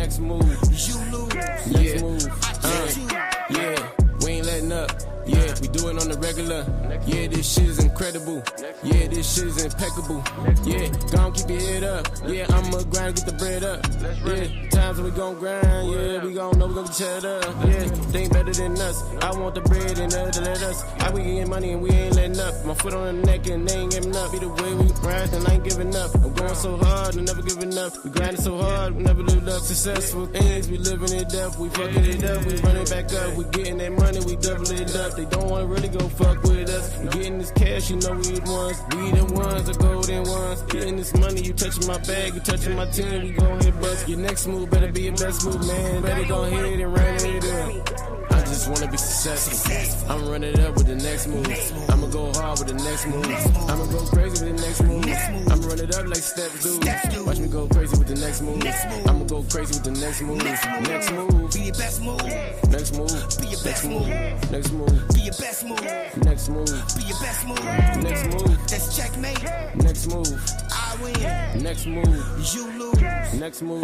Next move, you lose. Next move, yeah, we ain't letting up. Yeah, we do it on the regular. Yeah, this shit is incredible. Yeah, this shit is impeccable. Yeah, gon' keep your head up. Yeah, I'ma grind, get the bread up. Yeah, times when we gon' grind. Yeah, we gon' know we gon' get chat up. Yeah, they ain't better than us. I want the bread and they let us. How we getting money and we ain't letting up. My foot on the neck and they ain't giving up. Either way we grind and I ain't giving up. I'm going so hard and never giving up. We grinding so hard, we never lived up. Successful things, we living it up. We fucking it up, we running back up. We getting that money, we double it up. They don't wanna really go fuck with us. We getting this cash, you know we the ones. We the ones, the golden ones. Getting this money, you touching my bag, you touching my team. We gon' hit bust. Your next move better be your best move, man. Better go ahead and run it up. I just wanna be successful. I'ma run it up with the next move. I'ma go hard with the next move. I'ma go crazy with the next move. I'ma run it up like steps do. Watch me go crazy with the next move. I'ma go crazy with the next move. Next move, be your best move. Next move, be your best move. Next move, be your best move. Next move, be your best move. Next move, that's checkmate. Next move, I win. Next move, you lose. Next move,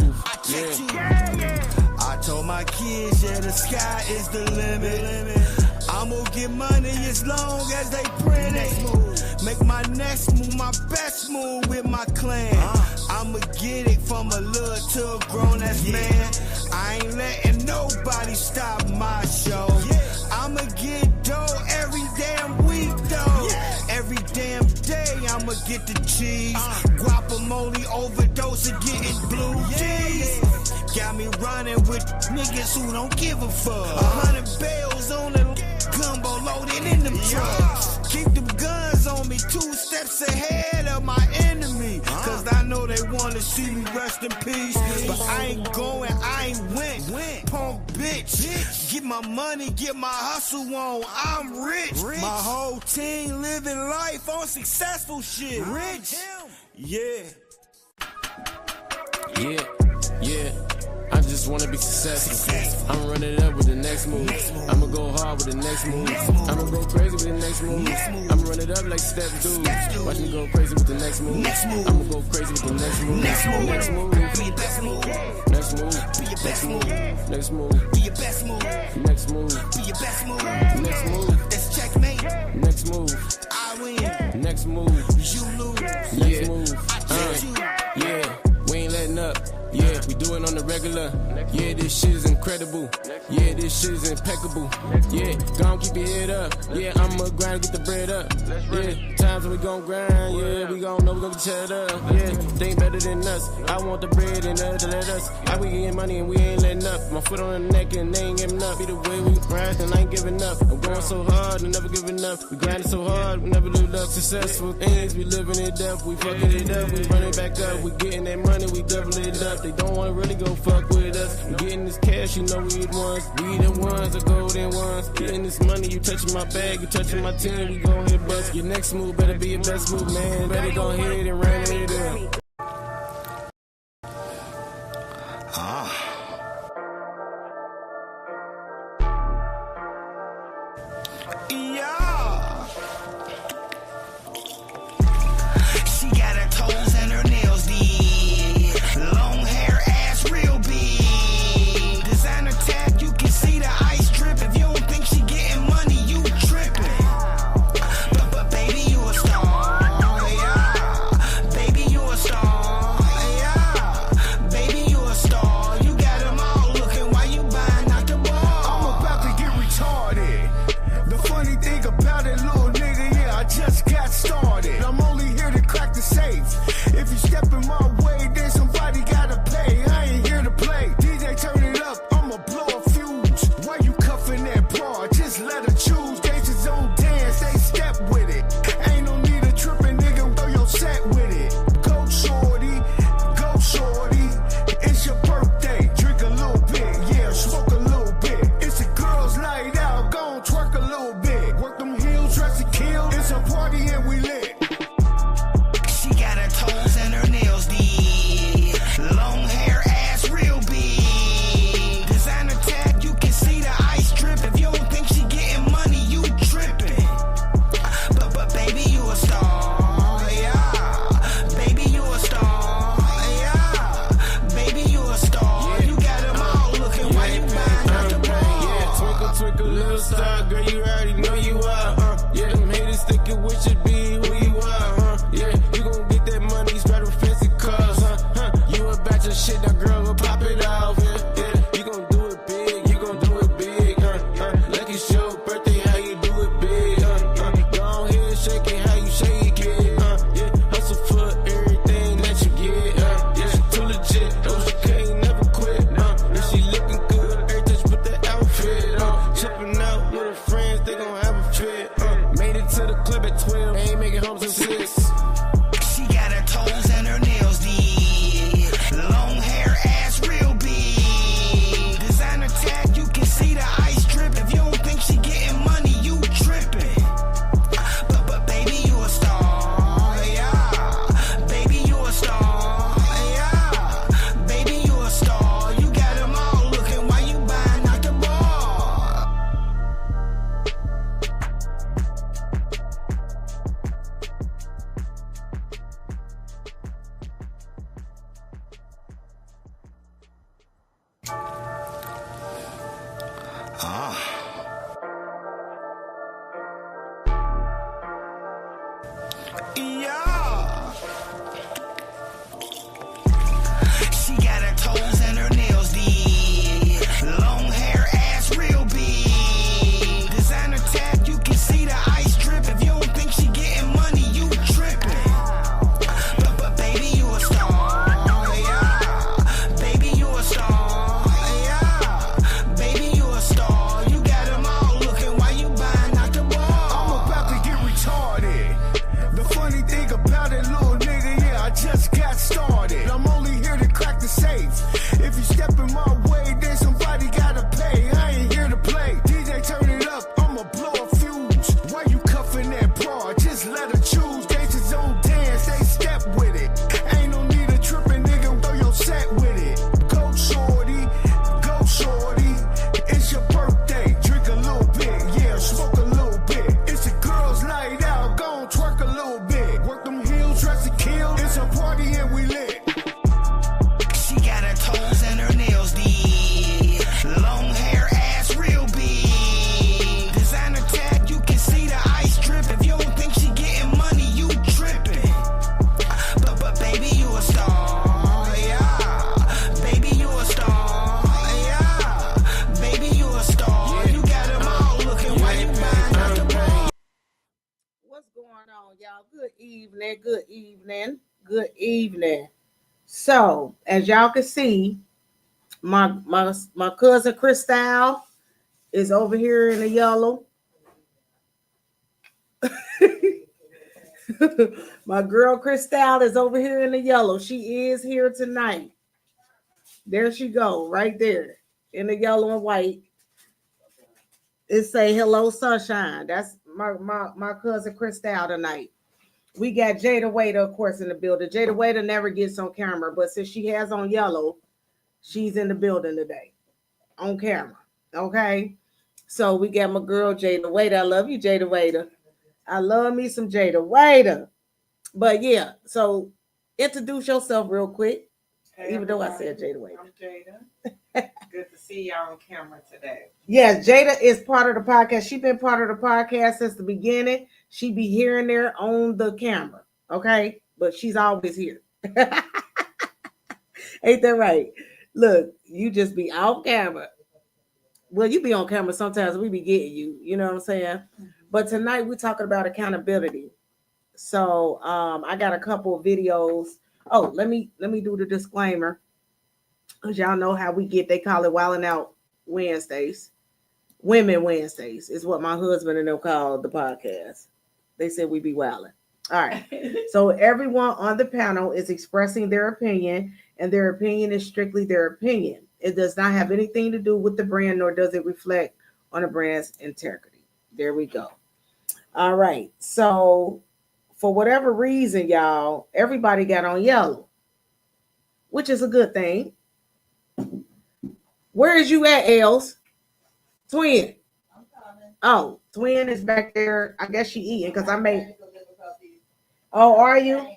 yeah. I told my kids, yeah, the sky is the limit. I'm gonna get money as long as they print it. Make my next move my best move with my clan. I'ma get it from a little to a grown-ass man. I ain't letting nobody stop my show. I'ma get dough every damn week though. Every damn day I'ma get the cheese. Guacamole overdose and getting blue cheese. Got me running with niggas who don't give a fuck. 100 bales on the gumbo loaded in them trucks. Keep them guns on me 2 steps ahead of my enemy. Cause I know they wanna see me rest in peace. But I ain't going, I ain't went. Punk bitch. Get my money, get my hustle on. I'm rich. My whole team living life on successful shit. Rich. Yeah. Yeah. I just wanna be successful. I'ma run it up with the next move. I'ma go hard with the next move. I'ma go crazy with the next move. I'ma run it up like steps do. Watch me go crazy with the next move. I'ma go crazy with the next move. Next move, be your best move. Next move, be your best move. Next move, be your best move. Next move, be your best move. Next move, that's checkmate. Next move, I win. Next move, you lose. Next move, yeah, we ain't letting up. Yeah, we do it on the regular. Yeah, this shit is incredible. Yeah, this shit is impeccable. Yeah, gon' keep your head up. Yeah, I'ma grind, get the bread up. Yeah, times when we gon' grind. Yeah, we gon' know we gon' get chat up. Yeah, they ain't better than us. I want the bread and they let us. How we getting money and we ain't letting up. My foot on the neck and they ain't giving up. Either way we grind and I ain't giving up. I'm going so hard and never giving up. We grinding so hard, we never lived up. Successful things, we living it up. We fucking it up, we running back up. We getting that money, we double it up. They don't wanna really go fuck with us. We getting this cash, you know we the ones. We the ones, the golden ones. Getting this money, you touching my bag, you touching my team. We gon' hit bust. Your next move better be your best move, man. Better go ahead and run it up. She got her toes and her nails did. Long hair, ass real big. Designer tag, you can see the ice drip. If you don't think she getting money, you tripping. But baby, you a star. Yeah. Baby, you a star. Yeah. Baby, you a star. You got evening. Good evening. So, as y'all can see, my cousin Crystal is over here in the yellow. My girl Crystal is over here in the yellow. She is here tonight. There she go, right there in the yellow and white. It say hello sunshine. That's my cousin Crystal tonight. We got Jada Waiter, of course, in the building. Jada Waiter never gets on camera, but since she has on yellow, she's in the building today on camera. Okay. So we got my girl Jada Waiter. I love you, Jada Waiter. I love me some Jada Waiter. But yeah, so introduce yourself real quick. Hey, even though I said Jada Waiter. I'm Jada. Good to see y'all on camera today. Yes, Jada is part of the podcast. She's been part of the podcast since the beginning. She be here and there on the camera. Okay. But she's always here. Ain't that right? Look, you just be off camera. Well, you be on camera sometimes. We be getting you. You know what I'm saying? But tonight we're talking about accountability. So I got a couple of videos. Oh, let me do the disclaimer. Because y'all know how we get, they call it Wildin' Out Wednesdays. Women Wednesdays is what my husband and them call the podcast. They said we be wildin'. All right. So everyone on the panel is expressing their opinion, and their opinion is strictly their opinion. It does not have anything to do with the brand, nor does it reflect on the brand's integrity. There we go. All right. So for whatever reason, y'all, everybody got on yellow, which is a good thing. Where is you at, Els? Twin. I'm coming. Oh, Twin is back there. I guess she eating because I made. Oh, are you? I can't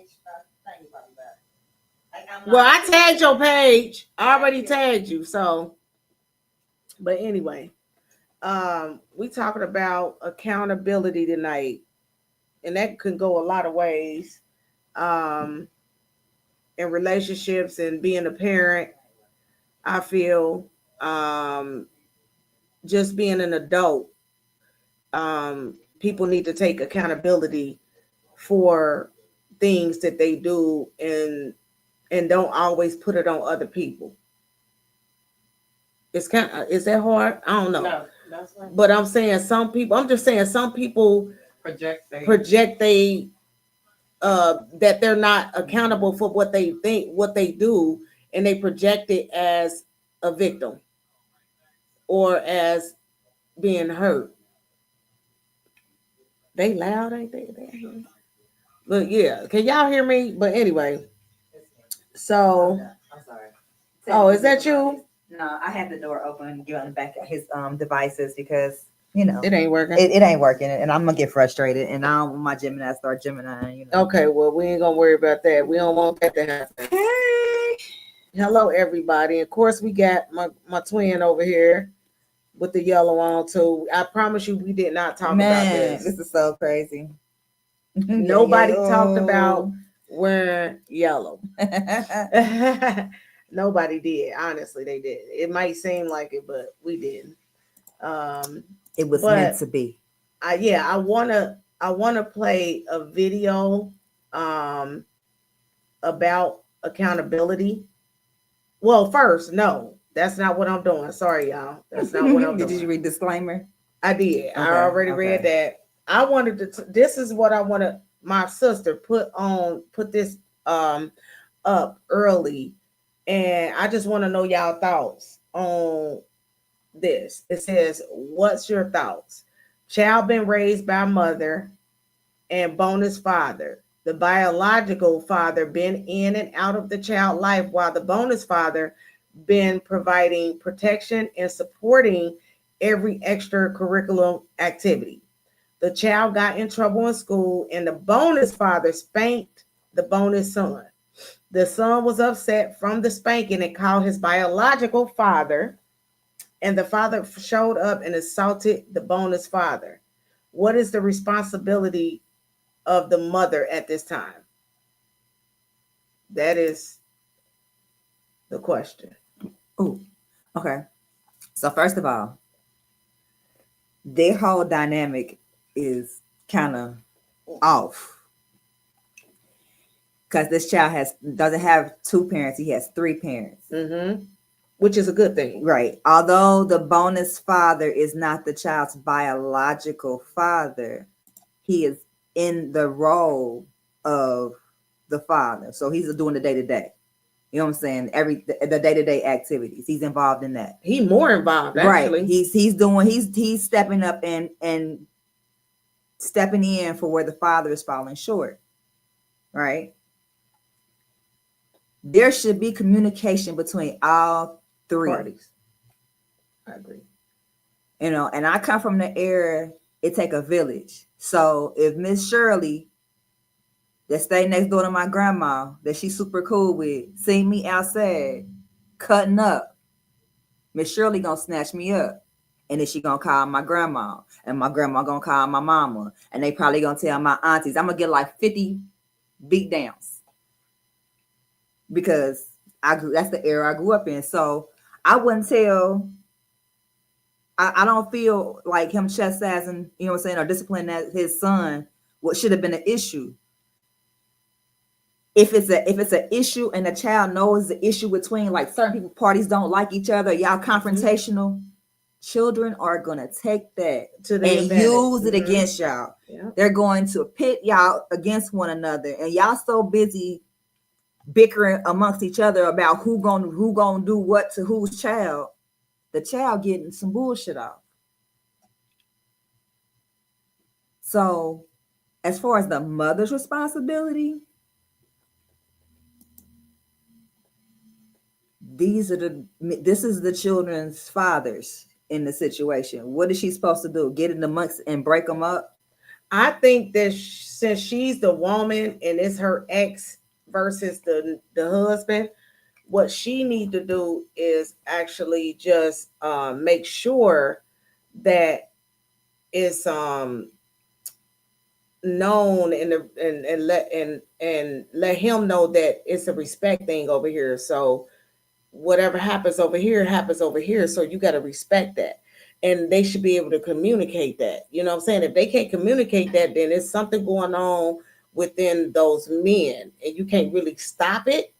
think about that. Well, I tagged your page. I already tagged you. So, but anyway, we talking about accountability tonight, and that can go a lot of ways. In relationships and being a parent, I feel just being an adult, people need to take accountability for things that they do and don't always put it on other people. It's kind of, is that hard? I don't know. No, that's right. But I'm saying some people Project they that they're not accountable for what they think, what they do, and they project it as a victim or as being hurt. They loud, ain't they? But yeah, can y'all hear me? But anyway, so I'm sorry. oh, is that you? No, I had the door open, get on the back of his devices because It ain't working. it ain't working, and I'm gonna get frustrated, and I don't want my Gemini start Gemini. Okay, well, we ain't gonna worry about that. We don't want that to happen. Hey. Hello, everybody. Of course, we got my twin over here with the yellow on too. I promise you, we did not talk about this. This is so crazy. Nobody talked about wearing yellow. Nobody did. Honestly, they did. It might seem like it, but we didn't. It was But- meant to be. I wanna play a video about accountability. Well, first, no, that's not what I'm doing. Sorry, y'all. That's not what I'm doing. Did you read disclaimer? I did. I Okay, already read that. I wanted to. This is what I want to. My sister put this up early, and I just want to know y'all thoughts on this. It says, "What's your thoughts? Child been raised by mother and bonus father. The biological father been in and out of the child life, while the bonus father been providing protection and supporting every extracurricular activity. The child got in trouble in school, and the bonus father spanked the bonus son. The son was upset from the spanking and called his biological father, and the father showed up and assaulted the bonus father. What is the responsibility of the mother at this time?" That is the question. Oh, okay. So first of all, their whole dynamic is kind of off. because this child doesn't have 2 parents, he has 3 parents. Mm-hmm. Which is a good thing. Right. Although the bonus father is not the child's biological father, he is in the role of the father. So he's doing the day-to-day. You know what I'm saying? The day-to-day activities. He's involved in that. He's more involved, actually. Right. He's stepping up and stepping in for where the father is falling short. Right. There should be communication between all 3 parties. I agree. You know, and I come from the era, it take a village. So if Miss Shirley that stay next door to my grandma, that she's super cool with, see me outside cutting up, Miss Shirley gonna snatch me up. And then she gonna call my grandma. And my grandma gonna call my mama. And they probably gonna tell my aunties. I'm gonna get like 50 beat downs. Because that's the era I grew up in. So I wouldn't tell, I don't feel like him chastising, you know what I'm saying, or disciplining his son, what should have been an issue. If it's an issue and the child knows the issue between like certain people, parties don't like each other, y'all confrontational, children are gonna take that and use it against y'all. Yeah. They're going to pit y'all against one another, and y'all so busy bickering amongst each other about who gonna do what to whose child. The child getting some bullshit off. So, as far as the mother's responsibility, this is the children's fathers in the situation. What is she supposed to do? Get in amongst and break them up? I think that since she's the woman and it's her ex versus the husband, what she need to do is actually just make sure that it's known and let him know that it's a respect thing over here. So whatever happens over here. So you got to respect that. And they should be able to communicate that. You know what I'm saying? If they can't communicate that, then there's something going on within those men, and you can't really stop it.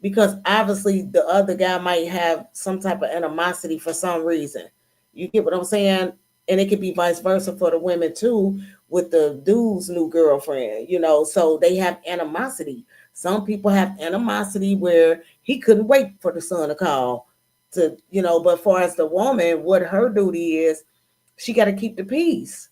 Because obviously the other guy might have some type of animosity for some reason. You get what I'm saying? And it could be vice versa for the women too, with the dude's new girlfriend, you know, so they have animosity. Some people have animosity where he couldn't wait for the son to call to, you know, but far as the woman, what her duty is, she got to keep the peace.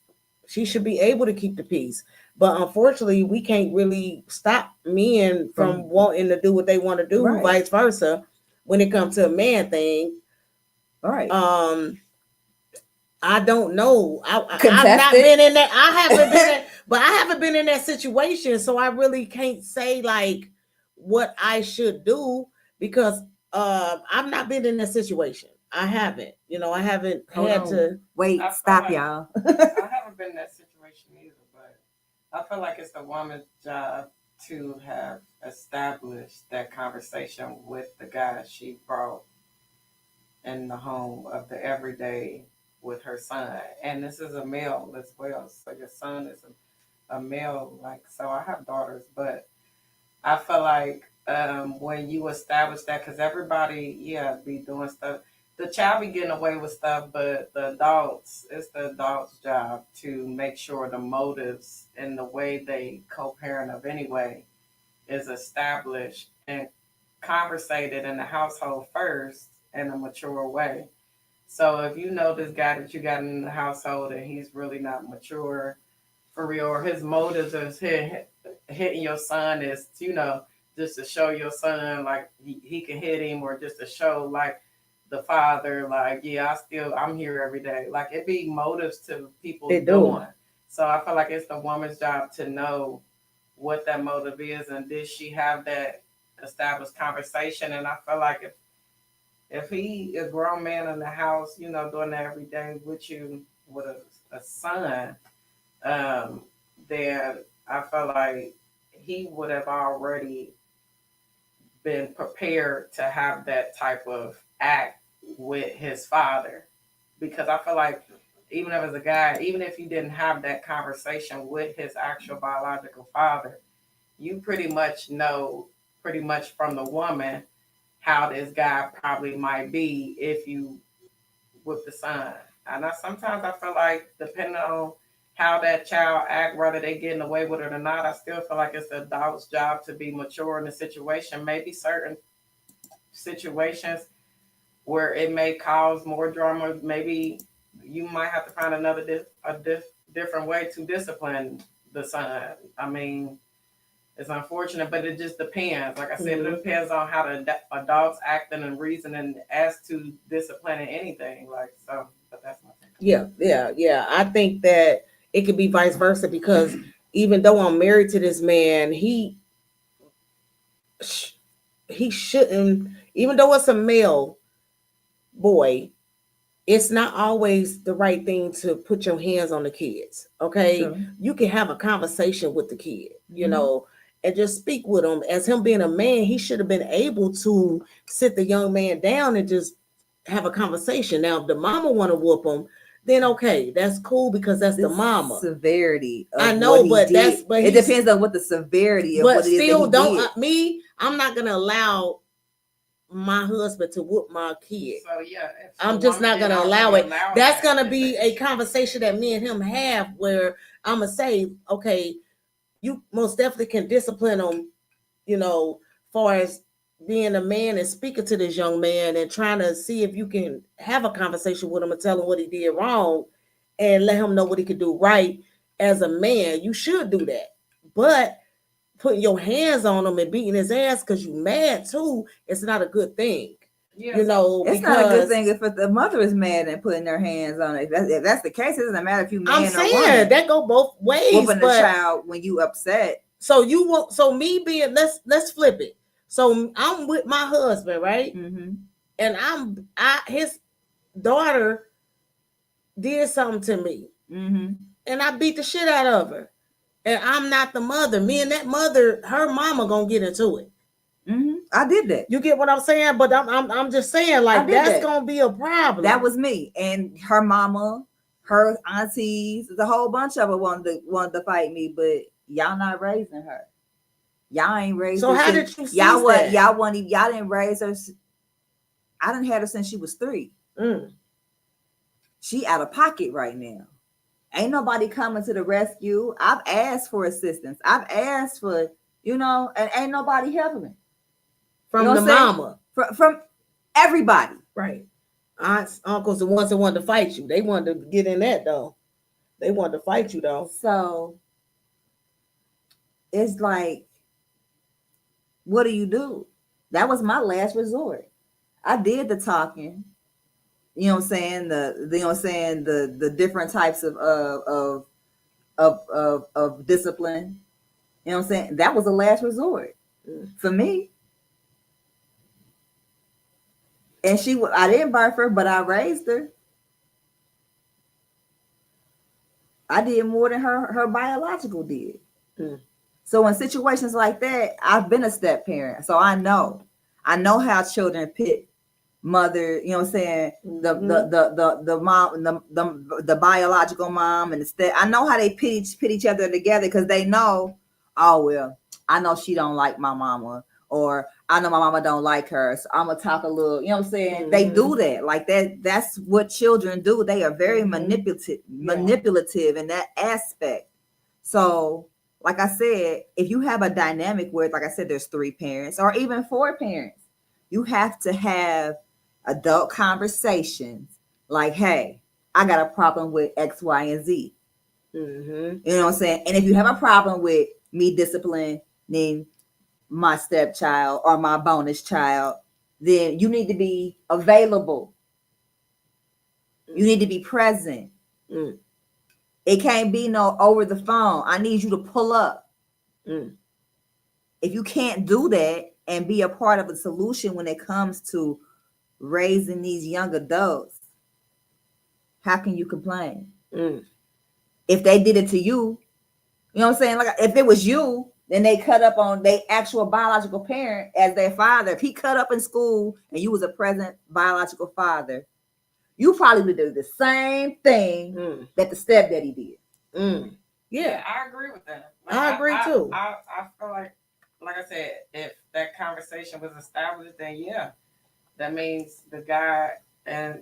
She should be able to keep the peace. But unfortunately, we can't really stop men from wanting to do what they want to do, right. Vice versa, when it comes to a man thing. Right. I don't know. I've not been in that. I haven't been, but I haven't been in that situation, so I really can't say like what I should do because I've not been in that situation. I haven't. You know, I haven't had to wait. Stop, y'all. I haven't been in that situation either. I feel like it's the woman's job to have established that conversation with the guy she brought in the home of the everyday with her son. And this is a male as well. So your son is a male. Like, so I have daughters, but I feel like when you establish that, because everybody, be doing stuff. The child be getting away with stuff, but it's the adult's job to make sure the motives and the way they co-parent of anyway is established and conversated in the household first in a mature way. So if you know this guy that you got in the household and he's really not mature for real, or his motives is hitting your son is, you know, just to show your son like he can hit him, or just to show like the father, like, I'm here every day. Like, it be motives to people doing. So I feel like it's the woman's job to know what that motive is, and did she have that established conversation? And I feel like if he a grown man in the house, you know, doing that every day with you with a son, then I feel like he would have already been prepared to have that type of act with his father. Because I feel like even if as a guy, even if you didn't have that conversation with his actual biological father, you pretty much know pretty much from the woman how this guy probably might be if you with the son. And sometimes I feel like depending on how that child act, whether they getting away with it or not, I still feel like it's the adult's job to be mature in the situation. Maybe certain situations where it may cause more drama, maybe you might have to find another different way to discipline the son. I mean, it's unfortunate, but it just depends. Like I said, it depends on how the adults acting and reasoning as to disciplining anything. Like, so, but that's my thing. Yeah. I think that it could be vice versa, because even though I'm married to this man, he shouldn't, even though it's a male boy, it's not always the right thing to put your hands on the kids. Okay. Sure. You can have a conversation with the kid, you know, and just speak with him. As him being a man, he should have been able to sit the young man down and just have a conversation. Now, if the mama want to whoop him, then okay, that's cool, because that's the mama. Severity. I know, but it depends on what the severity of what it is. But still, I'm not gonna allow my husband to whoop my kid. So yeah, I'm just not gonna allow it. That's gonna be a conversation that me and him have, where I'm gonna say, okay, you most definitely can discipline him, you know, far as being a man and speaking to this young man and trying to see if you can have a conversation with him and tell him what he did wrong and let him know what he could do right. As a man, you should do that. But putting your hands on him and beating his ass because you mad too, it's not a good thing. Yeah, you know, it's not a good thing if the mother is mad and putting their hands on it. If that's the case, it doesn't matter if you man I'm or saying woman. that go both ways. Whooping the child when you upset. So you want, so me being, let's flip it. So I'm with my husband, right? Mm-hmm. And his daughter did something to me, and I beat the shit out of her. And I'm not the mother. Me and that mother, her mama gonna get into it. I did that. You get what I'm saying? But I'm just saying, like, that's gonna be a problem. That was me. And her mama, her aunties, a whole bunch of them wanted to fight me, but y'all not raising her. Y'all ain't raised so her. How did you see y'all that? Y'all didn't raise her. I didn't have her since she was 3. She out of pocket right now. Ain't nobody coming to the rescue. I've asked for assistance. I've asked for, and ain't nobody helping me. From the mama. From everybody. Right. Aunts, uncles, the ones that wanted to fight you. They wanted to get in that though. They wanted to fight you though. So it's like, what do? That was my last resort. I did the talking. You know what I'm saying? The different types of discipline. You know what I'm saying? That was the last resort for me. And I didn't birth her, but I raised her. I did more than her biological did. So in situations like that, I've been a step parent. So I know how children pit mother, you know what I'm saying? The mom, the biological mom and the step. I know how they pit each other together because they know, oh well, I know she don't like my mama, or I know my mama don't like her, so I'm gonna talk a little, you know what I'm saying? They do that. Like that's what children do. They are very manipulative in that aspect. So like I said, if you have a dynamic where, like I said, there's 3 parents or even 4 parents, you have to have adult conversations like, hey, I got a problem with X, Y, and Z. You know what I'm saying? And if you have a problem with me disciplining my stepchild or my bonus child, then you need to be available. You need to be present. It can't be no over the phone. I need you to pull up. If you can't do that and be a part of a solution when it comes to raising these young adults, how can you complain? If they did it to you, you know what I'm saying? Like if it was you, then they cut up on their actual biological parent as their father. If he cut up in school and you was a present biological father, you probably would do the same thing that the stepdaddy did. Yeah, I agree with that. I agree too. I feel like I said, if that conversation was established, then yeah, that means the guy, and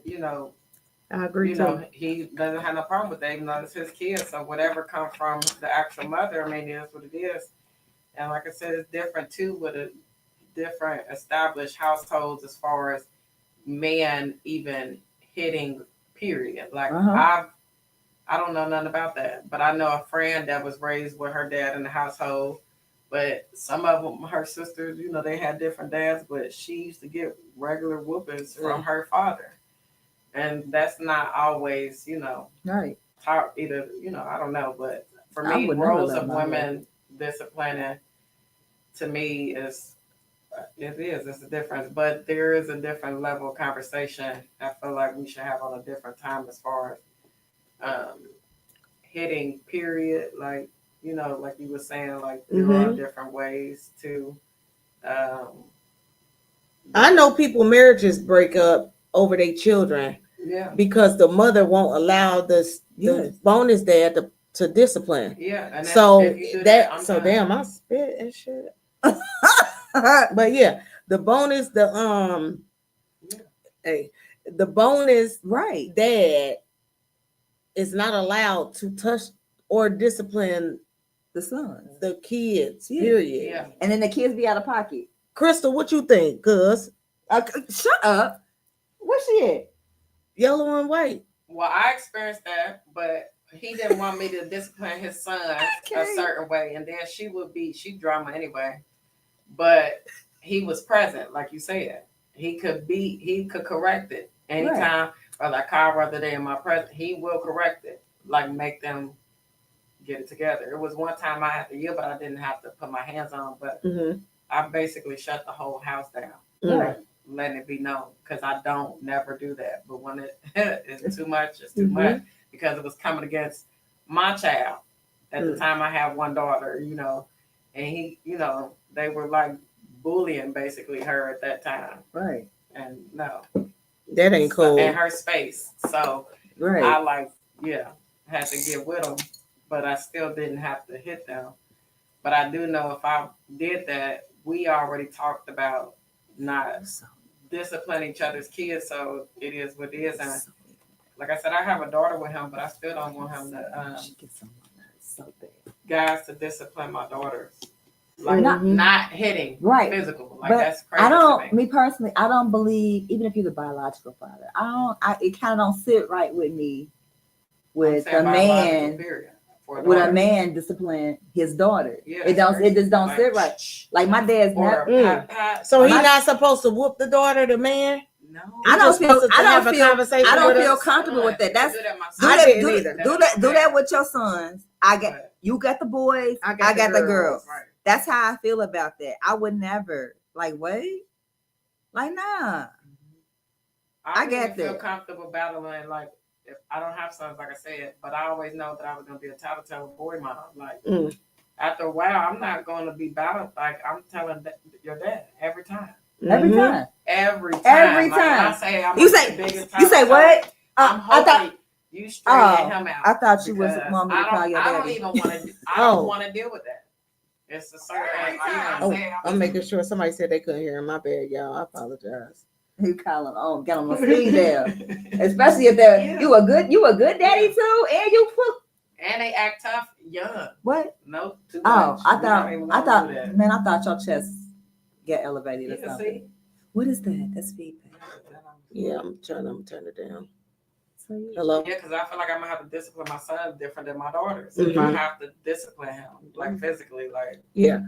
I agree you too. know, he doesn't have no problem with that, even though it's his kids. So whatever comes from the actual mother, I mean, it is what it is. And like I said, it's different too with a different established households as far as men even hitting. Period. Like I don't know nothing about that, but I know a friend that was raised with her dad in the household. But some of them, her sisters, they had different dads, but she used to get regular whoopings from her father. And that's not always, Right. taught either, I don't know. But for I me, would never roles let of my women disciplining to me it's a difference. But there is a different level of conversation I feel like we should have on a different time as far as hitting, period. Like, like you were saying, like there are different ways to I know people marriages break up over their children because the mother won't allow the bonus dad to discipline. Yeah. And so if you do that, damn, I spit and shit. But yeah, the bonus, the bonus right dad is not allowed to touch or discipline the sons, the kids. Period. Yeah. And then the kids be out of pocket. Crystal, what you think? Cuz shut up. Where's she at? Yellow and white. Well, I experienced that, but he didn't want me to discipline his son a certain way, and then she drama anyway. But he was present, like you said. He could correct it anytime. Right. Or like rather than in my presence, he will correct it. Like make them get it together. It was one time I had to yell, but I didn't have to put my hands on. But I basically shut the whole house down. Right. Letting it be known, because I don't never do that. But when it is too much, it's too much, because it was coming against my child. At the time, I had one daughter, and he, they were like bullying basically her at that time. Right. And no, that ain't cool. In her space. So right. I had to get with them, but I still didn't have to hit them. But I do know if I did that, we already talked about not discipline each other's kids, so it is what it is. And like I said, I have a daughter with him, but I still don't want him to guys to discipline my daughters, like not hitting, right? Physical, like but that's crazy. I don't. Me personally, I don't believe, even if you're the biological father, it kind of don't sit right with me with a man. Would a man discipline his daughter? Yeah, it just don't sit right. Like my dad's never. So he's not supposed to whoop the daughter, the man? No. I don't feel comfortable with that. That's do that with your sons. You got the boys, I got the girls. Right. That's how I feel about that. I would never wait. Nah. I get feel comfortable battling if I don't have sons, like I said, but I always know that I was going to be a tattletale boy mom. After a while, I'm not going to be battled. Like, I'm telling your dad every time. Every time. Every time. Every time. I say you say what? I thought you straighten him out. I thought you was want me to call your daddy. I don't even want to. I don't want to deal with that. It's a certain. I'm making sure somebody said they couldn't hear him. My bad, y'all. I apologize. You call him get on the speed there. Especially if they're you a good daddy too, and you put and they act tough young. What? No, too much. I thought man, I thought your chest get elevated or something. See? What is that? That's feedback. Yeah, I'm trying to turn it down. Hello? Yeah, because I feel like I'm gonna have to discipline my son different than my daughters. If I have to discipline him, physically, yeah.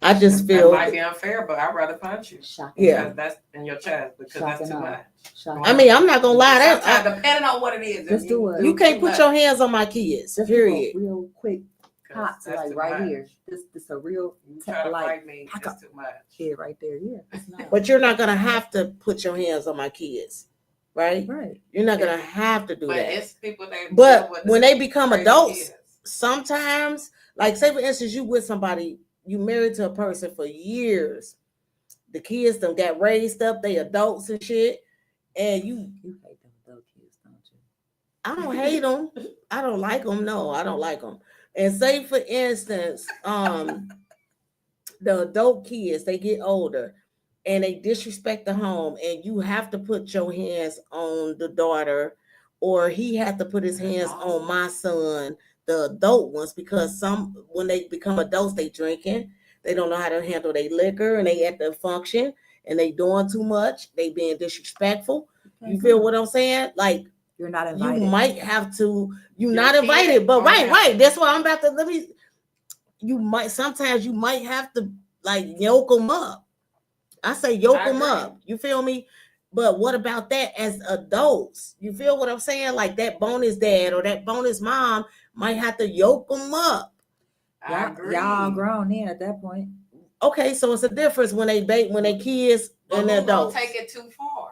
I just feel it might be unfair, but I'd rather punch you. Yeah, that's in your chest because that's too much. I mean, I'm not gonna lie. Depending on what it is, just do it. You can't put your hands on my kids. Just period. Real quick, hot right here. This a real try to fight me. It's too much. Yeah, right there. Yeah, it's not. But you're not gonna have to put your hands on my kids. Right. You're not gonna have to do that. But it's people that. But when they become adults, sometimes, like say for instance, you with somebody, you married to a person for years, the kids them got raised up, they adults and shit, and you hate them adult kids, don't you? I don't hate them. I don't like them. No, I don't like them. And say for instance, the adult kids, they get older and they disrespect the home, and you have to put your hands on the daughter, or he has to put his hands on my son, the adult ones, because some when they become adults, they drinking, they don't know how to handle their liquor, and they at the function and they doing too much, they being disrespectful. You feel what I'm saying? Like You're not invited. you might have to, you're Your not kid invited, but or right, have right. to. That's why I'm about to you might sometimes you might have to like yoke them up. I say yoke I them agree. up. You feel me? But what about that as adults? You feel what I'm saying? Like that bonus dad or that bonus mom might have to yoke them up. I agree. Y'all grown in at that point. Okay, so it's a difference when they kids But and who the gonna adults. take it too far?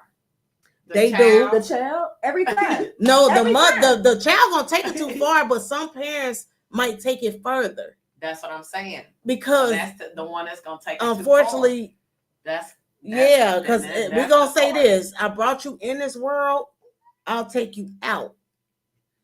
The They do. child? The child, every time. No, Every time. the child gonna take it too far, but some parents might take it further That's what I'm saying. because That's the one that's gonna take it too unfortunately. far. That's Yeah, because that's we're gonna the say part. this. I brought you in this world, I'll take you out.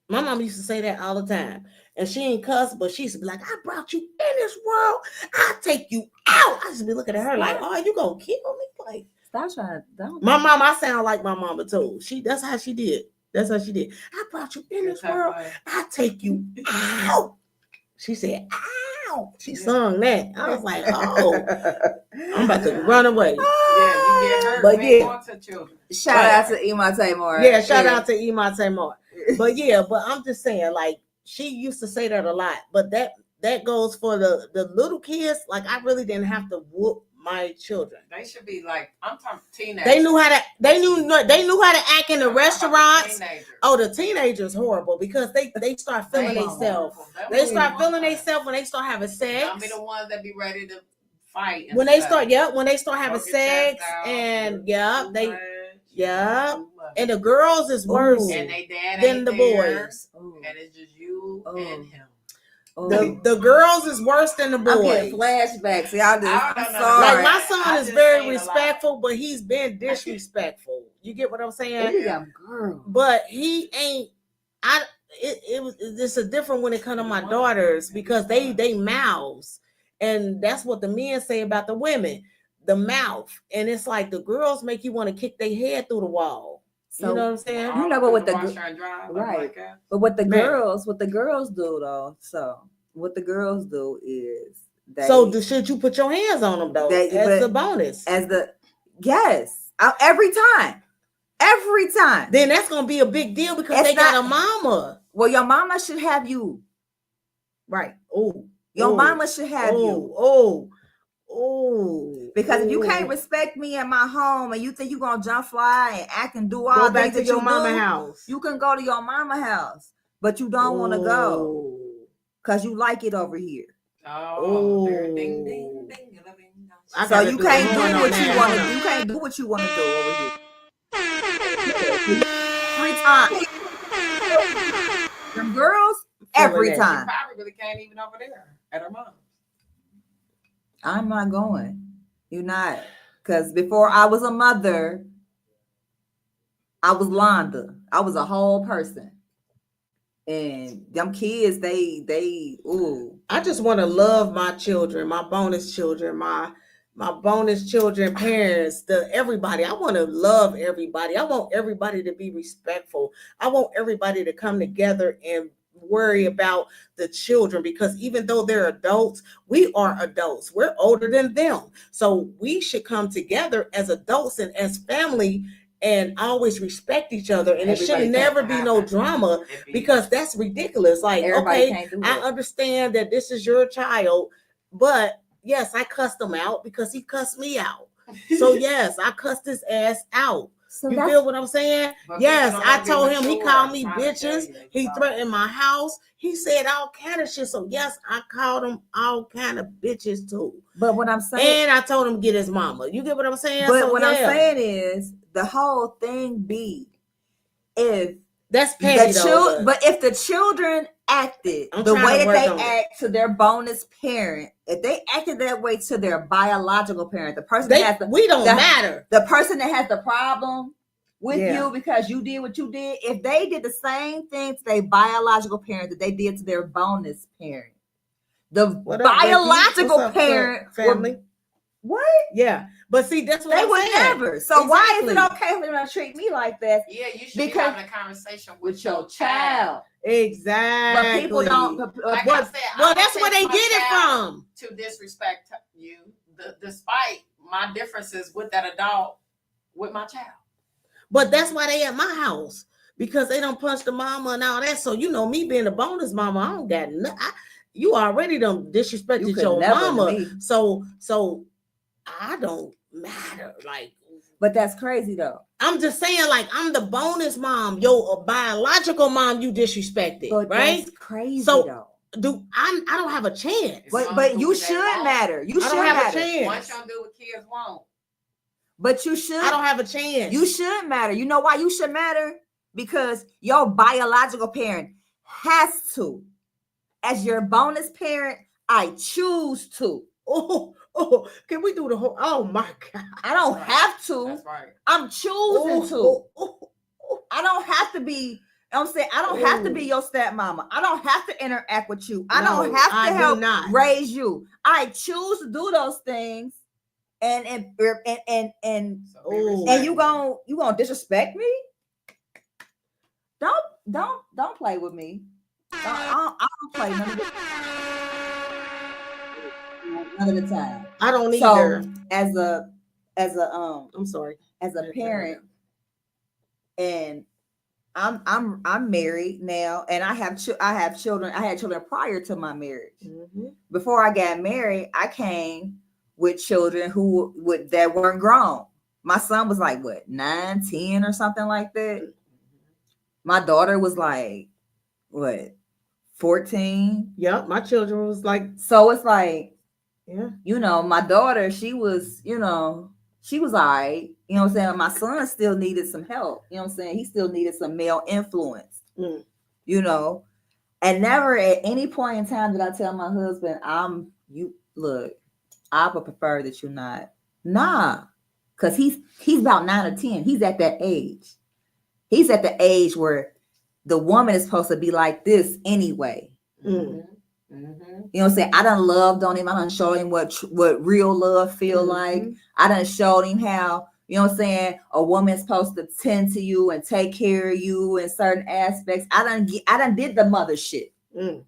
My mom used to say that all the time. And she ain't cuss, but she used to be like, I brought you in this world, I'll take you out. I used to be looking at her like, oh, you gonna kill me? Like Stop trying to. Don't. my mom, I sound like my mama too. That's how she did. That's how she did. I brought you in this That's world, why- I'll take you out. She said, ow. She sung that. I was like, oh, I'm about to run away. Yeah, you get hurt But when yeah. you want to children. Shout out to Imante Moore. Yeah, shout out to Imante Moore. But yeah, but I'm just saying, like, she used to say that a lot. But that goes for the little kids. Like, I really didn't have to whoop my children. They should be like, I'm talking teenagers. They knew how to how to act in the I'm talking about restaurants. teenagers. Oh, the teenagers horrible because they start feeling They themselves. horrible. They start feeling themselves when they start having sex. I'll be the ones that be ready to fight. And When they stuff. start having Poke your chest sex, out, and you're yeah, too they much, yeah. too much. and the girls is worse Ooh. And they dad than ain't the there, boys. Ooh. and it's just you Oh. and him. The girls is worse than the I'm boys. getting flashbacks. Y'all just, I I'm don't know. sorry. Like my son I is just very seen a lot. respectful, but he's been disrespectful. You get what I'm saying? Ooh, them girls. But he ain't. It's a different when it comes to my daughters because they mouths, and that's what the men say about the women, the mouth, and it's like the girls make you want to kick their head through the wall. So, you know what I'm saying? You know what with the washer and dry, right. like that. But what the Man. girls do though, so what the girls do is they Should you put your hands on them though? They- as but- a bonus. as the every time. Then that's gonna be a big deal because It's they got not- a mama. Well, your mama should have you. Right. Oh. Your mama should have you. Oh. Because if you can't respect me in my home and you think you're gonna jump fly and act and do all go things back to that your you mama do, house. you can go to your mama house, but you don't want to go Oh. because you like it over here. Oh, Oh. ding, ding, ding, ding. I So gotta you do can't the do horn on what you that. want Hold to. on. You can't do what you want to do over here. 3 times. Them girls every that. She time. probably really can't even over there at her mom's. I'm not going. You're not. Because before I was a mother, I was Londa. I was a whole person. And them kids, they ooh. I just want to love my children, my bonus children, my bonus children, parents, everybody. I want to love everybody. I want everybody to be respectful. I want everybody to come together and worry about the children, because even though they're adults, we are adults. We're older than them. So we should come together as adults and as family and always respect each other. And it should Everybody never be no drama, because that's ridiculous. Like, Everybody okay, can't do I it. understand that this is your child, but yes, I cussed him out because he cussed me out. So yes, I cussed his ass out. So You that's feel what I'm saying? But Yes, people don't I wanna be told him, he mature. called me I'm trying to tell bitches. you, He so. threatened my house. He said all kind of shit. So yes, I called him all kind of bitches too. but what I'm saying. And I told him to get his mama. You get what I'm saying? But So, what I'm yeah, saying is the whole thing be if that's petty though. but if the children acted I'm the trying way to that work they on it. act to their bonus parent, if they acted that way to their biological parent, the person that has we don't the- matter. the person that has the problem with Yeah. you because you did what you did. If they did the same thing to their biological parent that they did to their bonus parent, the What up, Ricky? biological What's up, parent family? what? Yeah, but see, that's what They I'm would saying. never. So why is it Exactly. okay for them to treat me like that Yeah, you should Because- be having a conversation with your child? Exactly. But people don't. Like Well, I said, I well, don't that's where take they my get it child from. to disrespect you, despite my differences with that adult, with my child. But that's why they at my house, because they don't punch the mama and all that. So you know, me being a bonus mama, I don't got you already done disrespected You could your never to mama. me. So I don't matter. Like, But that's crazy though. I'm just saying, like, I'm the bonus mom. Your biological mom, you disrespected, But right? that's crazy So, though. I don't have a chance. But you should matter. You I should don't have matter. a chance. Once you don't do what kids want. But you should. I don't have a chance. You should matter. You know why you should matter? Because your biological parent has to. As your bonus parent, I choose to. Oh, can we do the whole? Oh my God. I don't Right. have to. That's right. I'm choosing to. Oh. I don't have to be. I'm saying I don't have to be your stepmama. I don't have to interact with you. I don't No, have to I do help not. raise you. I choose to do those things, and So be Oh. and you respectful. gonna disrespect me? Don't play with me. I don't play none of the time. I don't So either. as a I'm sorry. as a parent, and I'm married now, and I have children. I had children prior to my marriage. Mm-hmm. Before I got married, I came with children that weren't grown. My son was like what 9, 10 or something like that. My daughter was like what 14. Yep, my children was like, So it's like, yeah. you know, my daughter, she was all right. You know what I'm saying? My son still needed some help. You know what I'm saying? He still needed some male influence. Mm. You know, and never at any point in time did I tell my husband, I would prefer that you're not. Nah. Because he's about 9 or 10. He's at that age. He's at the age where the woman is supposed to be like this anyway. Mm. You know what I'm saying? I done loved on him. I done showed him what real love feel like. I done showed him how, you know what I'm saying, a woman's supposed to tend to you and take care of you in certain aspects. I done did the mother shit. Mm.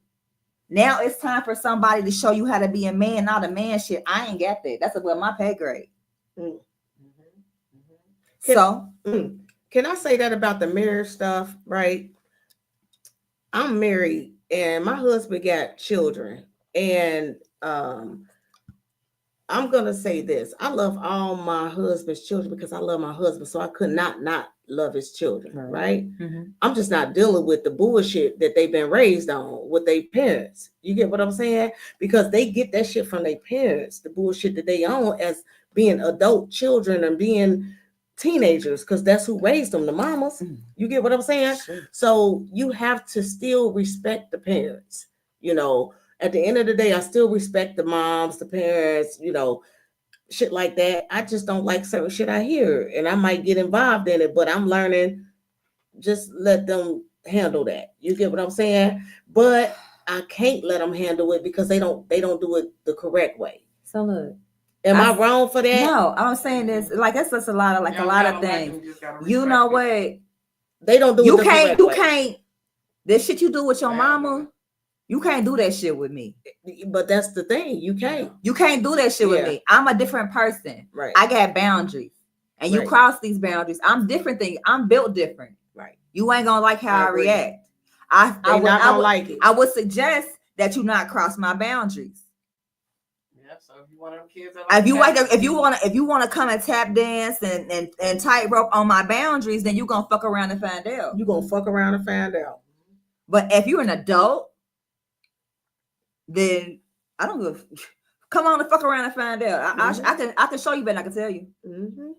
Now it's time for somebody to show you how to be a man, not a man shit. I ain't got that. That's above my pay grade. Mm. So Can I say that about the marriage stuff? Right. I'm married and my husband got children, and I'm gonna say this: I love all my husband's children because I love my husband, so I could not love his children. Right. I'm just not dealing with the bullshit that they've been raised on with their parents. You get what I'm saying? Because they get that shit from their parents, the bullshit that they own as being adult children and being teenagers, because that's who raised them, the mamas. You get what I'm saying? Sure. So you have to still respect the parents. You know, at the end of the day, I still respect the moms, the parents, you know, shit like that. I just don't like certain shit I hear, and I might get involved in it, but I'm learning, just let them handle that. You get what I'm saying? But I can't let them handle it because they don't do it the correct way. So look. Am I wrong for that? No, I'm saying this like that's just a lot of things. You know what? They don't do it the correct way. Can't this shit you do with your mama, you can't do that shit with me. But that's the thing. You can't. You can't do that shit with me. I'm a different person. Right. I got boundaries. And you cross these boundaries. I'm different than you. I'm built different. Right. You ain't gonna like how I react. I would suggest that you not cross my boundaries. So if you want them kids, if you want to come and tap dance and tightrope on my boundaries, then you gonna fuck around and find out. You gonna fuck around and find out. But if you're an adult, then I don't give. Come on and fuck around and find out. I can show you, but I can tell you. Mm-hmm.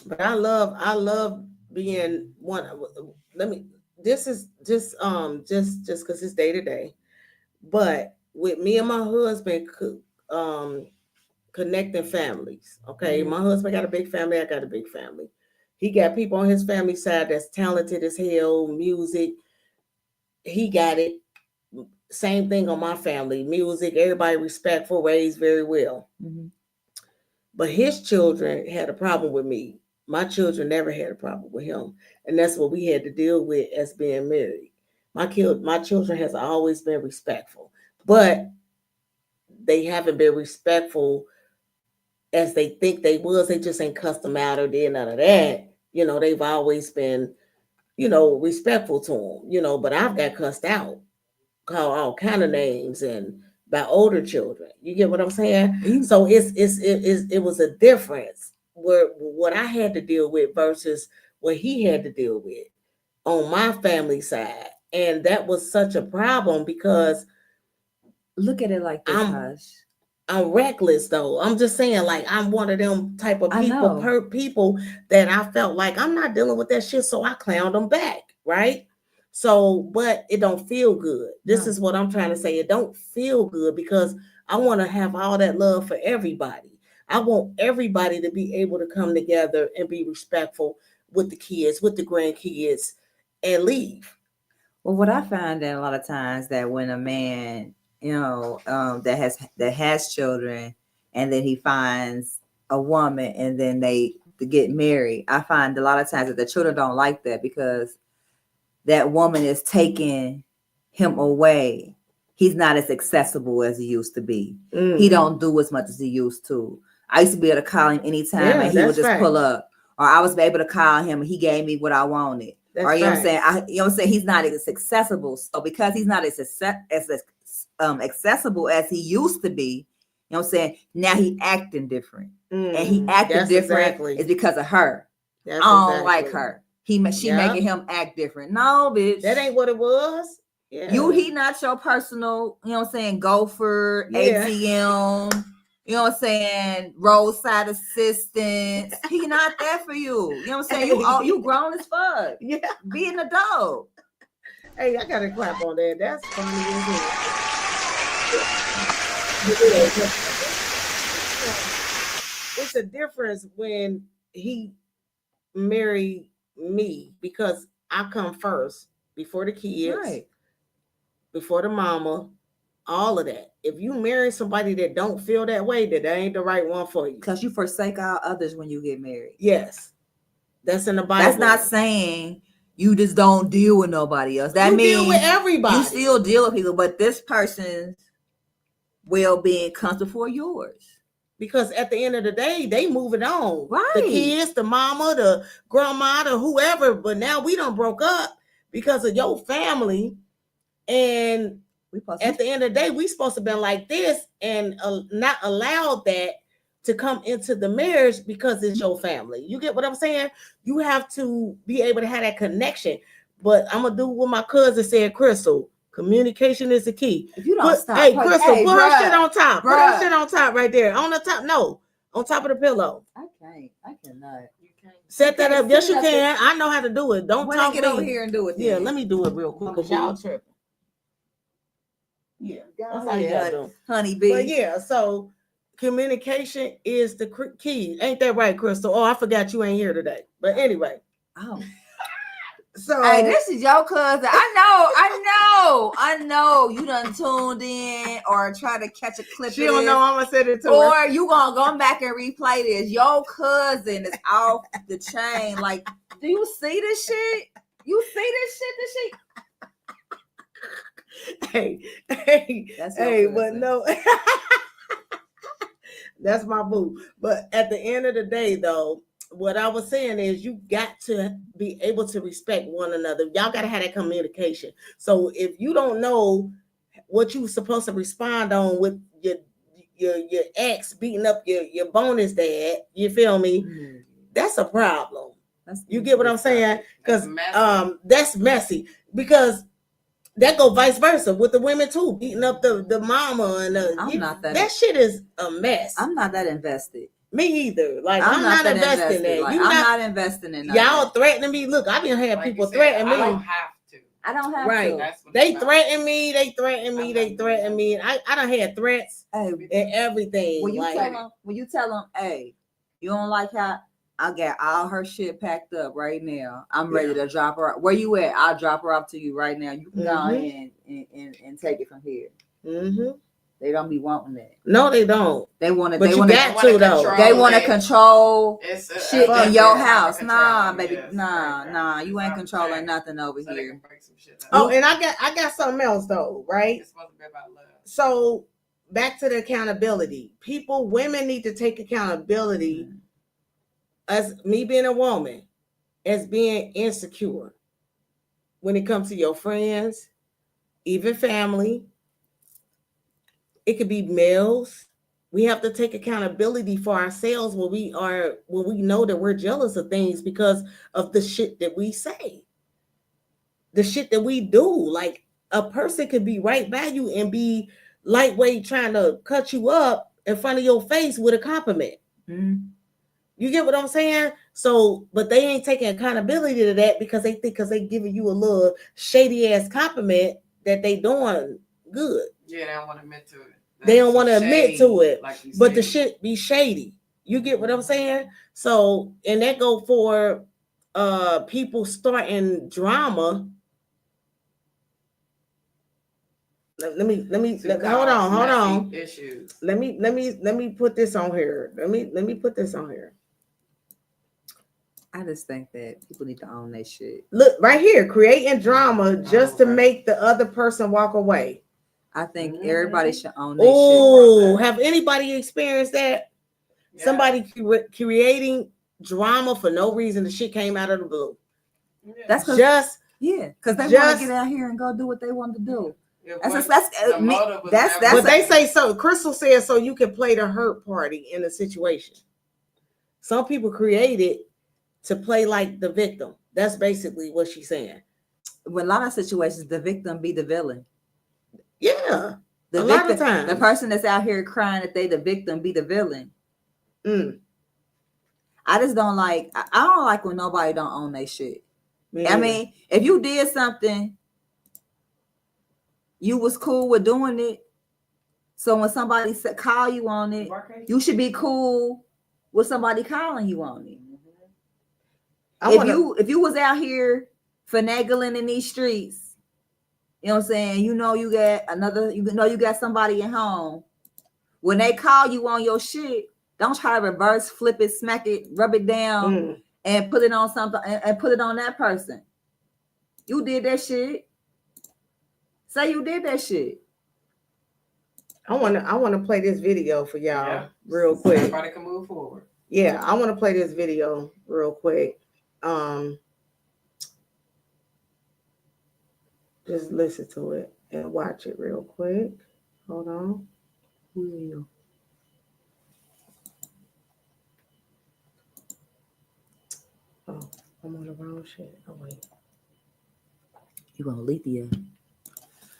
But I love being one. This is just because it's day to day, but with me and my husband connecting families. Okay. My husband got a big family. I got a big family. He got people on his family side that's talented as hell, music. He got it. Same thing on my family, music, everybody respectful, raised very well. Mhm. But his children had a problem with me. My children never had a problem with him. And that's what we had to deal with as being married. My children has always been respectful, but they haven't been respectful as they think they was. They just ain't cussed them out or did none of that. They've always been, respectful to them, but I've got cussed out, called all kind of names and by older children. You get what I'm saying? So it was a difference where what I had to deal with versus what he had to deal with on my family side. And that was such a problem because Look at it like this, Hush. I'm reckless though. I'm just saying, like, I'm one of them type of I people, know. people that I felt like I'm not dealing with that shit, so I clowned them back, right? So, but it don't feel good. This No. is what I'm trying to say. It don't feel good because I want to have all that love for everybody. I want everybody to be able to come together and be respectful with the kids, with the grandkids, and leave. Well, what I find that a lot of times that when a man, that has children, and then he finds a woman, and then they get married, I find a lot of times that the children don't like that because that woman is taking him away. He's not as accessible as he used to be. He don't do as much as he used to. I used to be able to call him anytime, and he would just pull up, or I was able to call him and he gave me what I wanted. That's or you know what I'm right. saying? He's not as accessible. So because he's not as accessible as he used to be, you know what I'm saying? Now he acting different, and he acting That's different exactly. is because of her. That's I don't exactly. like her. She Yeah. making him act different. No, bitch. That ain't what it was. Yeah. He not your personal, you know what I'm saying, gopher, Yeah. ATM, you know what I'm saying, roadside assistance. He not there for you. You know what I'm saying? You grown as fuck. Yeah. Be an adult. Hey, I gotta clap on that. That's funny as hell. It's a difference when he married me because I come first before the kids, Right. before the mama, all of that. If you marry somebody that don't feel that way, that ain't the right one for you. Because you forsake all others when you get married. Yes. That's in the Bible. That's not saying you just don't deal with nobody else. That you means deal with everybody. you still deal with people, but this person's well-being comes before yours. Because at the end of the day, they moving on. Right. The kids, the mama, the grandma, the whoever. But now we done broke up because of your family. And at the end of the day, we supposed to be like this and not allow that to come into the marriage because it's your family. You get what I'm saying? You have to be able to have that connection. But I'm going to do what my cousin said, Crystal. Communication is the key. If you don't stop, hey, Crystal, put bruh, her shit on top. Put bruh. her shit on top right there. On the top. No, on top of the pillow. I cannot. You can't. Set that up. Yes, you Set it can. up. I know how to do it. Don't When talk I get me. over here and do it. Yeah, then. let me do it real quick because y'all tripping. Yeah, that's how you gotta do. Honey bee. But yeah, so communication is the key. Ain't that right, Crystal? Oh, I forgot you ain't here today. But anyway. Oh. So Hey, this is your cousin. I know. You done tuned in or try to catch a clip. She don't know I'm gonna send it to her. Or you gonna go back and replay this. Your cousin is off the chain. Like, do you see this shit? You see this shit? This shit. Hey, That's your hey, but cousin. no, that's my boo. But at the end of the day, though, what I was saying is you got to be able to respect one another. Y'all got to have that communication. So if you don't know what you're supposed to respond on with your ex beating up your bonus dad, you feel me? That's a problem. You get what I'm saying? Because that's messy. Because that go vice versa with the women too, beating up the mama and that shit is a mess. I'm not that invested. Me either. Like I'm not investing in that. Like, I'm not investing in that. Y'all threatening me. Look, I've been having people threaten me. I don't have to. I don't have right. to. They threaten me. They threaten me. I done had threats and everything. When you tell them, hey, you don't like how I got all her shit packed up right now. I'm ready to drop her off. Where you at? I'll drop her off to you right now. You can go ahead and take it from here. Mm-hmm. They don't be wanting that. No, they don't. They want to. But They you want got to to though. They want to control shit in your house. Control. Nah, baby. Yes, nah. You ain't controlling right. nothing over So here. Oh, and I got something else though, right? It's supposed to be about love. So back to the accountability. Women need to take accountability as me being a woman, as being insecure when it comes to your friends, even family. It could be males. We have to take accountability for ourselves when we know that we're jealous of things because of the shit that we say, the shit that we do. Like a person could be right by you and be lightweight trying to cut you up in front of your face with a compliment. Mm-hmm. You get what I'm saying? So, but they ain't taking accountability to that because they think because they giving you a little shady ass compliment that they doing good. Yeah, they don't want to admit to it. They don't want to admit to it, like but the shit be shady. You get what I'm saying? So, and that go for people starting drama. Let me hold on. Issues. Let me put this on here. Let me put this on here. I just think that people need to own that shit. Look right here, creating drama just to make the other person walk away. I think everybody should own that shit. Oh, have anybody experienced that? Yeah. Somebody creating drama for no reason. The shit came out of the blue. Yeah. That's because they want to get out here and go do what they want to do. Yeah, That's but they say so. Crystal says so you can play the hurt party in a situation. Some people create it to play like the victim. That's basically what she's saying. In a lot of situations, the victim be the villain. Yeah, a lot of times the person that's out here crying that they the victim be the villain. I just don't like. I don't like when nobody don't own their shit. I mean, if you did something, you was cool with doing it. So when somebody call you on it, you should be cool with somebody calling you on it. If you was out here finagling in these streets. You know what I'm saying? You know you got somebody at home. When they call you on your shit, don't try to reverse, flip it, smack it, rub it down, and put it on something and put it on that person. You did that shit. Say you did that shit. I wanna play this video for y'all real quick. Everybody can move forward. Yeah, I want to play this video real quick. Just listen to it and watch it real quick. Hold on. Who are you? Oh, I'm on the wrong shit. Oh, wait. You on Lethea?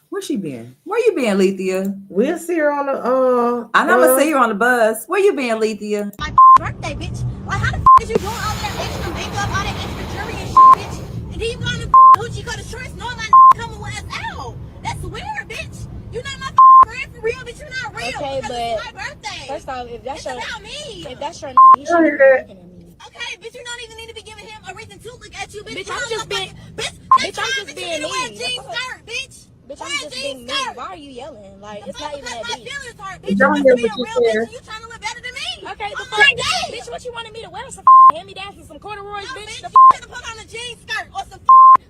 Where she been? Where you been, Lethea? We'll see her on the I never see her on the bus. Where you been, Lethea? My birthday, bitch. Like, how the is you doing all that extra makeup, all that extra jewelry and shit, bitch? And then you going to Hoochie Cut the shorts, knowing like coming with us out. That's weird, bitch. You not my friend for real, bitch. You not real. Okay, but it's my birthday. First off, if that's your, about me. If that's your, you should be looking at me. Okay, bitch, you don't even need to be giving him a reason to look at you, bitch. Bitch, I'm just being, bitch, I'm just being you wear a me. jean skirt, bitch. Bitch, I'm just being me. Why are you yelling? Like, it's not even that my deep. feelings hurt, bitch. You supposed to be a real bitch and you trying to look better than me. Okay, the Oh fuck, my God. bitch, what you wanted me to wear? Some hand-me-downs and some corduroys, No, bitch? bitch, you should put on a jean skirt or some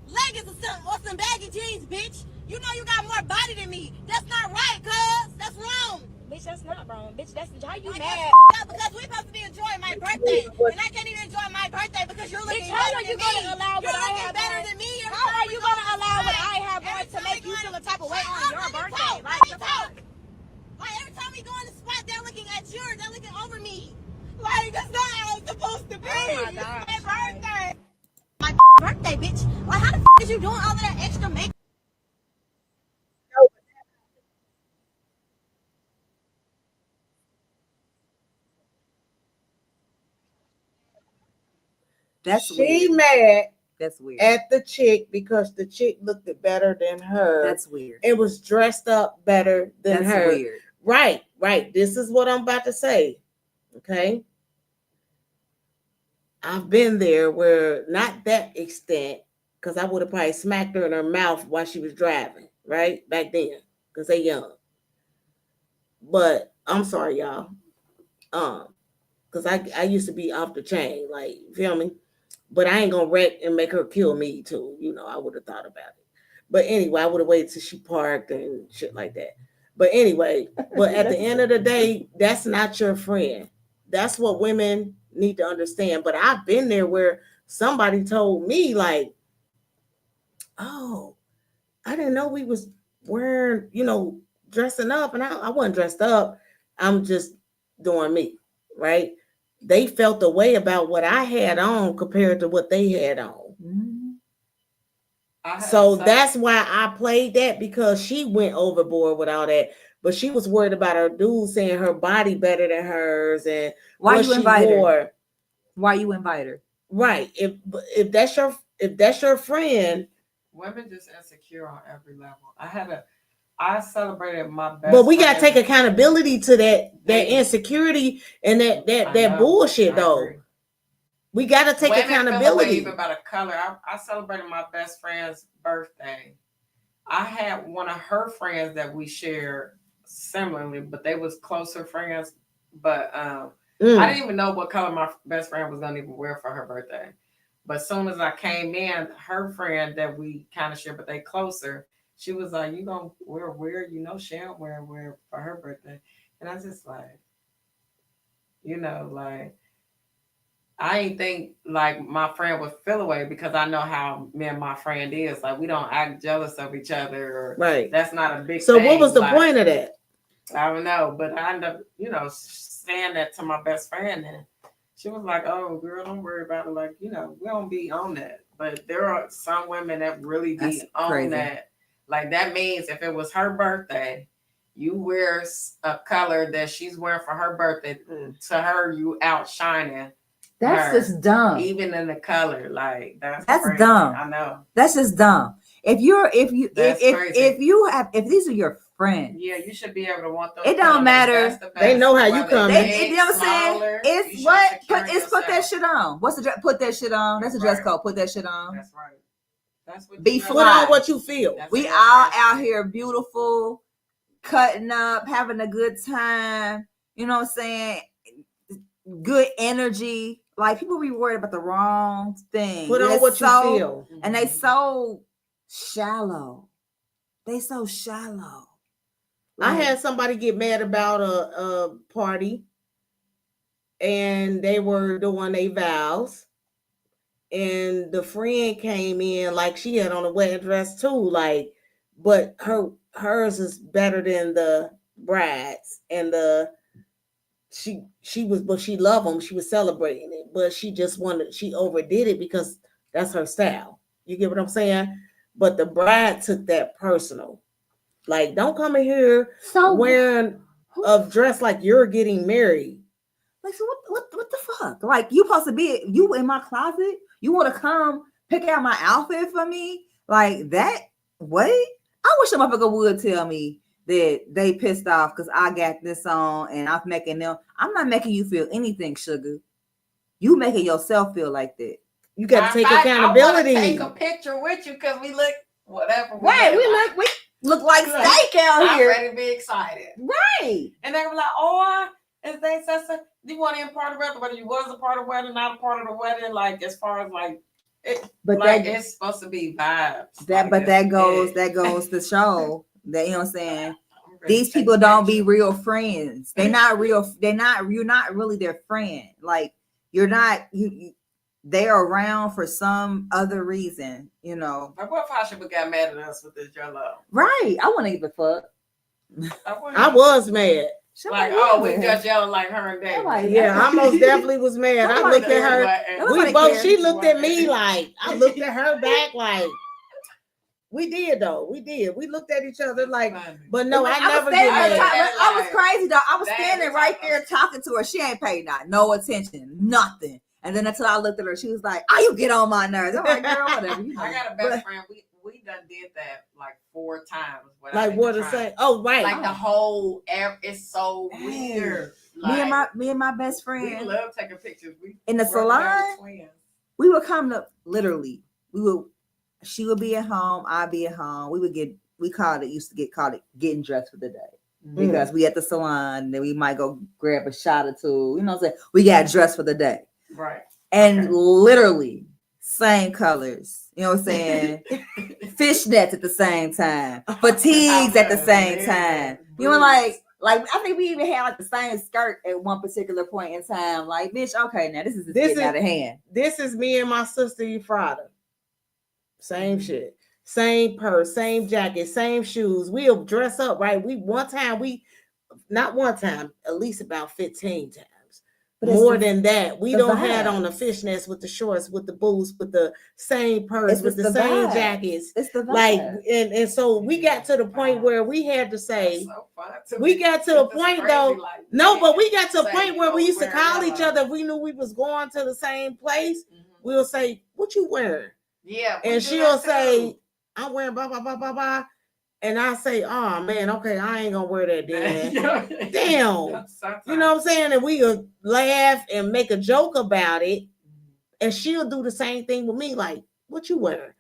leggings or some baggy jeans, bitch. You know you got more body than me. That's not right, cuz. That's wrong. Bitch, that's not wrong. Bitch, that's how you Like, mad. that's because we're supposed to be enjoying my birthday. And I can't even enjoy my birthday because you're looking Bitch, how better are you than me. gonna allow You're what I looking have better on? than me. How are you gonna allow what I have on to make you feel a type of way on your birthday? Like, the fuck? Like, every time we go in the spot, they're looking at yours. They're looking over me. Like, that's not how it's supposed to be. Oh my gosh. It's my birthday. My birthday, bitch. Like, how the is you doing all of that extra makeup? That's she weird. mad That's weird. at the chick because the chick looked better than her. That's weird. It was dressed up better than That's her. weird. Right. This is what I'm about to say. Okay. I've been there where not that extent, because I would have probably smacked her in her mouth while she was driving, right? Back then, because they young. But I'm sorry, y'all. Because I used to be off the chain, like, you feel me? But I ain't gonna wreck and make her kill me too. You know, I would have thought about it. But anyway, I would have waited till she parked and shit like that. But anyway, but at the end of the day, that's not your friend. That's what women need to understand. But I've been there where somebody told me, like, oh, I didn't know we was wearing, dressing up. And I wasn't dressed up. I'm just doing me, right? They felt the way about what I had on compared to what they had on. So that's why I played that, because she went overboard with all that. But she was worried about her dude saying her body better than hers and why what you she invite wore. her? Why you invite her? Right. If that's your friend. Women just insecure on every level. I celebrated my best. But we gotta take accountability to that insecurity and that bullshit though. We gotta take accountability. Even about a color. I celebrated my best friend's birthday. I had one of her friends that we shared similarly, but they was closer friends. But I didn't even know what color my best friend was gonna even wear for her birthday. But as soon as I came in, her friend that we kind of shared, but they closer, she was like, "You gonna wear weird? You know, she don't wear for her birthday." And I just like, like, I ain't think like my friend would feel away, because I know how me and my friend is. Like, we don't act jealous of each other, or right. That's not a big so thing. What was the point of that? I don't know, but I ended up, saying that to my best friend, and she was like, "Oh, girl, don't worry about it. Like, we don't be on that." But there are some women that really be on that. Like, that means if it was her birthday, you wear a color that she's wearing for her birthday. To her, you outshining. That's just dumb. Even in the color, like that's crazy. Dumb. I know. That's just dumb. If these are your friends, yeah, you should be able to want those. It don't matter. They know how you come. You know what I'm saying? It's what? Put that shit on. What's the dress? Put that shit on. That's a dress code. Put that shit on. That's right. That's what. Be put on what you feel. We all out here beautiful, cutting up, having a good time. You know what I'm saying? Good energy. Like, people be worried about the wrong thing. Put on what you feel. And they so shallow. They so shallow. I had somebody get mad about a party, and they were doing their vows, and the friend came in like she had on a wedding dress too, like, but hers is better than the bride's, and she loved them. She was celebrating it, but she overdid it because that's her style. You get what I'm saying? But the bride took that personal. Like, don't come in here wearing a dress like you're getting married. Like, so what the fuck? Like, you supposed to be in my closet? You want to come pick out my outfit for me? Like that? What? I wish a motherfucker would tell me that they pissed off because I got this on and I'm making them. I'm not making you feel anything, sugar. You making yourself feel like that. You got to take accountability. I take a picture with you because we look whatever. We look like steak out here. I'm ready to be excited. Right. And they were like, "Oh, is they said you want to be part of the wedding? Whether you was a part of the wedding, not a part of the wedding, like as far as like it, but like it's supposed to be vibes. That goes to show that, you know what I'm saying. These people don't be real friends. They're not real. You're not really their friend. Like, you're not. They're around for some other reason, you know. Like, what if Hasha got mad at us with this Jello? Right. I want to give a fuck. I was mad. Like, oh, we just yelling like her and Dave. Like, yeah, I most definitely was mad. I looked at her. She looked at me like, I looked at her back like, we did though. We did. We looked at each other like, but no, I never get mad. I was crazy though. I was standing right there talking to her. She ain't paid no attention, nothing. And then until I looked at her, she was like, "Oh, you get on my nerves." I'm like, "Girl, whatever." You know. I got a best friend. We done did that like 4 times. Like what to say? Oh, right. Like the whole. It's so weird. me and my best we friend love taking pictures. We in the run together salon. twins. We would come to literally. She would be at home. I'd be at home. Used to call it getting dressed for the day. Because we at the salon, then we might go grab a shot or two. You know what I'm saying? We got dressed for the day. Right. And literally same colors. You know what I'm saying? Fishnets at the same time. Fatigues at the same time. You know, like I think we even had like the same skirt at one particular point in time. Like, bitch, okay, now this is getting out of hand. This is me and my sister Efrata. Same shit. Same purse, same jacket, same shoes. We'll dress up, right? Not one time, at least about 15 times. But more than that, we don't have on the fishnets with the shorts, with the boots, with the same purse, with the same jackets. It's the vibe. Like, and so we got to the point where we had to say, we got to a point though. No, but we got to a point where we used to call each other. If we knew we was going to the same place, we'll say, "What you wearing?" Yeah, and she'll say, "I'm wearing blah blah blah blah blah," and I say, "Oh man, okay, I ain't gonna wear that then." Damn, you know what I'm saying? And we'll laugh and make a joke about it, and she'll do the same thing with me, like, "What you wearing?"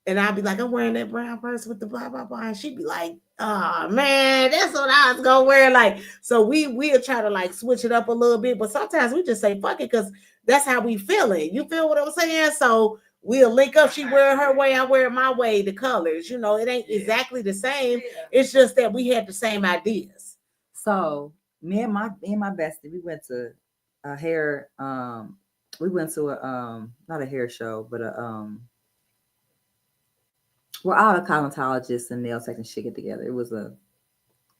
And I'll be like, "I'm wearing that brown purse with the blah blah blah," and she'd be like, "Oh man, that's what I was gonna wear." Like, so we'll try to like switch it up a little bit, but sometimes we just say fuck it because that's how we feeling. You feel what I'm saying? So we'll link up. She wear it her way, I wear it my way. The colors, you know, it ain't exactly the same. It's just that we had the same ideas. So me and my bestie, we went to a hair. We went to a not a hair show, but we're all the cosmetologists and nail tech and shit get together. It was a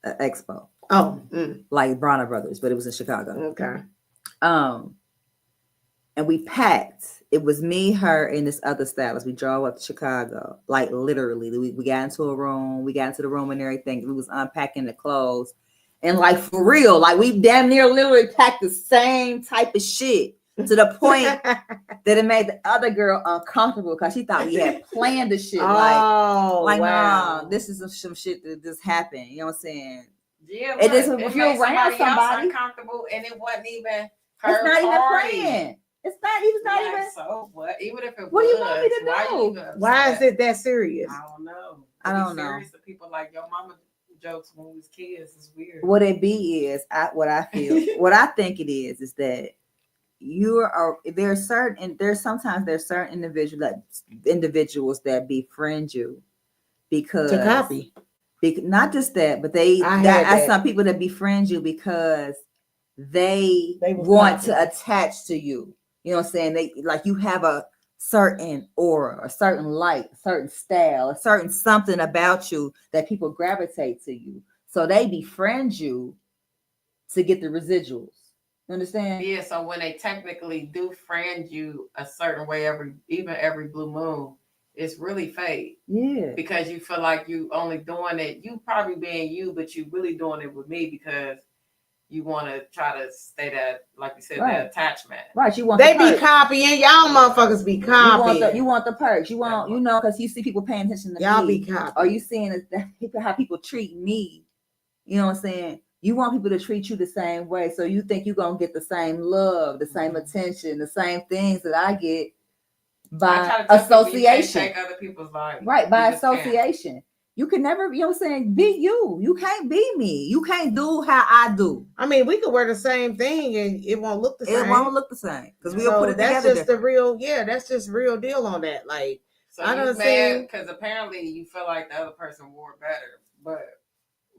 expo. Oh, like Bronner Brothers, but it was in Chicago. Okay. And we packed. It was me, her, and this other stylist. We drove up to Chicago. Like literally, we got into a room. We got into the room and everything. We was unpacking the clothes, and like for real, like we damn near literally packed the same type of shit to the point that it made the other girl uncomfortable because she thought we had planned the shit. Wow. Nah, this is some shit that just happened. You know what I'm saying? Yeah, it just if you're around somebody uncomfortable, and it wasn't even her it's not party. even planned. It's not even. So what? Even if it what was, do you want me to do? Why is it that serious? I don't know. I don't know. Serious to people like your mama jokes when we was kids is weird. What it be is what I feel. What I think it is that there's certain individuals that befriend you because to copy. Not just that, but I some people that befriend you because they want to attach to you. You know what I'm saying? They like you have a certain aura, a certain light, a certain style, a certain something about you that people gravitate to you. So they befriend you to get the residuals. You understand? Yeah, so when they technically do friend you a certain way every blue moon, it's really fake. Yeah. Because you feel like you only doing it, you probably being you, but you really doing it with me because you want to try to stay that, like you said, that attachment. Right. You want they be copying. Y'all motherfuckers be copying. You want the perks. You want, you know, because you see people paying attention to y'all me. Be copying. Or you seeing how people treat me. You know what I'm saying? You want people to treat you the same way. So you think you're going to get the same love, the same attention, the same things that I get by association. You take other people's life. Right. By association. You can never, you know what I'm saying, be you. You can't be me. You can't do how I do. I mean, we could wear the same thing and it won't look the same. It won't look the same. Because we'll put it together. That's just the real, that's just real deal on that. Like, so I don't say because apparently you feel like the other person wore better, but